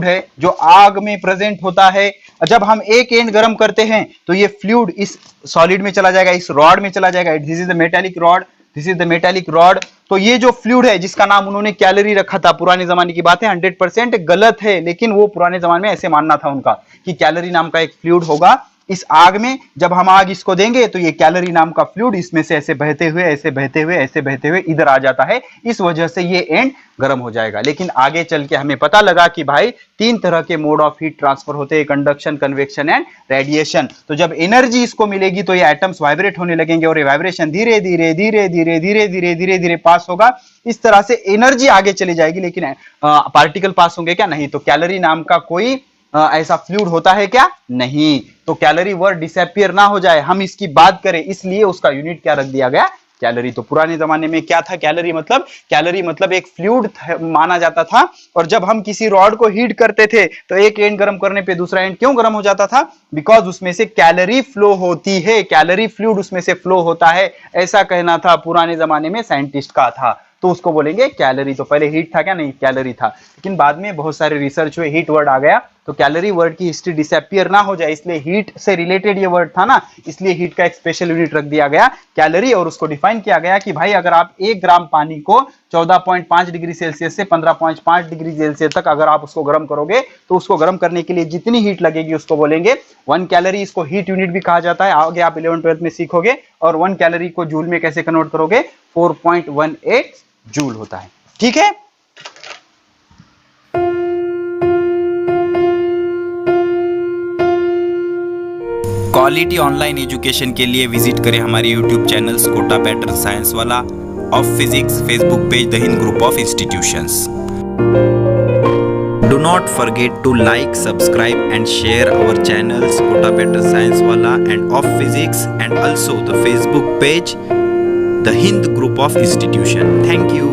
है जो आग में प्रेजेंट होता है। जब हम एक एंड गर्म करते हैं तो ये फ्लूइड इस सॉलिड में चला जाएगा, इस रॉड में चला जाएगा। This is the metallic rod. तो ये जो फ्लूइड है जिसका नाम उन्होंने कैलोरी रखा था, पुराने जमाने की बात है, 100% गलत है, लेकिन वो पुराने जमाने में ऐसे मानना था उनका कि कैलोरी नाम का एक फ्लूइड होगा इस आग में। जब हम आग इसको देंगे तो ये कैलोरी नाम का फ्लूइड इसमें से ऐसे बहते हुए इधर आ जाता है। इस वजह से ये एंड गर्म हो जाएगा। लेकिन आगे चल के हमें पता लगा कि भाई 3 तरह के मोड ऑफ हीट ट्रांसफर होते हैं, कंडक्शन, कन्वेक्शन एंड रेडिएशन। तो जब एनर्जी इसको मिलेगी तो ये एटम्स वाइब्रेट होने लगेंगे और ये वाइब्रेशन धीरे धीरे पास होगा। इस तरह से एनर्जी आगे चली जाएगी, लेकिन पार्टिकल पास होंगे क्या, नहीं। तो कैलोरी नाम का कोई ऐसा फ्लूइड होता है क्या, नहीं। तो कैलोरी वर्ड डिसअपियर ना हो जाए, हम इसकी बात करें, इसलिए उसका यूनिट क्या रख दिया गया, कैलोरी। तो पुराने जमाने में क्या था कैलोरी मतलब एक फ्लूइड माना जाता था। और जब हम किसी रॉड को हीट करते थे तो एक एंड गर्म करने पे दूसरा एंड क्यों गर्म हो जाता था, बिकॉज उसमें से कैलोरी फ्लो होती है, कैलोरी फ्लूइड उसमें से फ्लो होता है। ऐसा कहना था पुराने जमाने में साइंटिस्ट का था, तो उसको बोलेंगे कैलोरी। तो पहले हीट था क्या, नहीं, कैलोरी था। लेकिन बाद में बहुत सारे रिसर्च हुए, हीट वर्ड आ गया, तो कैलोरी वर्ड की हिस्ट्री डिसअपियर ना हो जाए, इसलिए हीट से रिलेटेड ये वर्ड था ना, इसलिए हीट का एक स्पेशल यूनिट रख दिया गया कैलोरी। और उसको डिफाइन किया गया कि भाई अगर आप 1 ग्राम पानी को 14.5 डिग्री सेल्सियस से 15.5 डिग्री सेल्सियस तक अगर आप उसको गर्म करोगे तो उसको गर्म करने के लिए जितनी हीट लगेगी उसको बोलेंगे 1 कैलोरी। इसको हीट यूनिट भी कहा जाता है, आगे आप 11th-12th में सीखोगे। और 1 कैलोरी को जूल में कैसे कन्वर्ट करोगे, 4.18 जूल होता है। ठीक है, क्वालिटी ऑनलाइन एजुकेशन के लिए विजिट करें हमारे YouTube channels Kota pattern science वाला, of physics, Facebook page the Hind group of institutions. Do not forget to like, subscribe and share our channels Kota Pattern Science Wala and of Physics, and also the Facebook page The Hind Group of Institution. Thank you.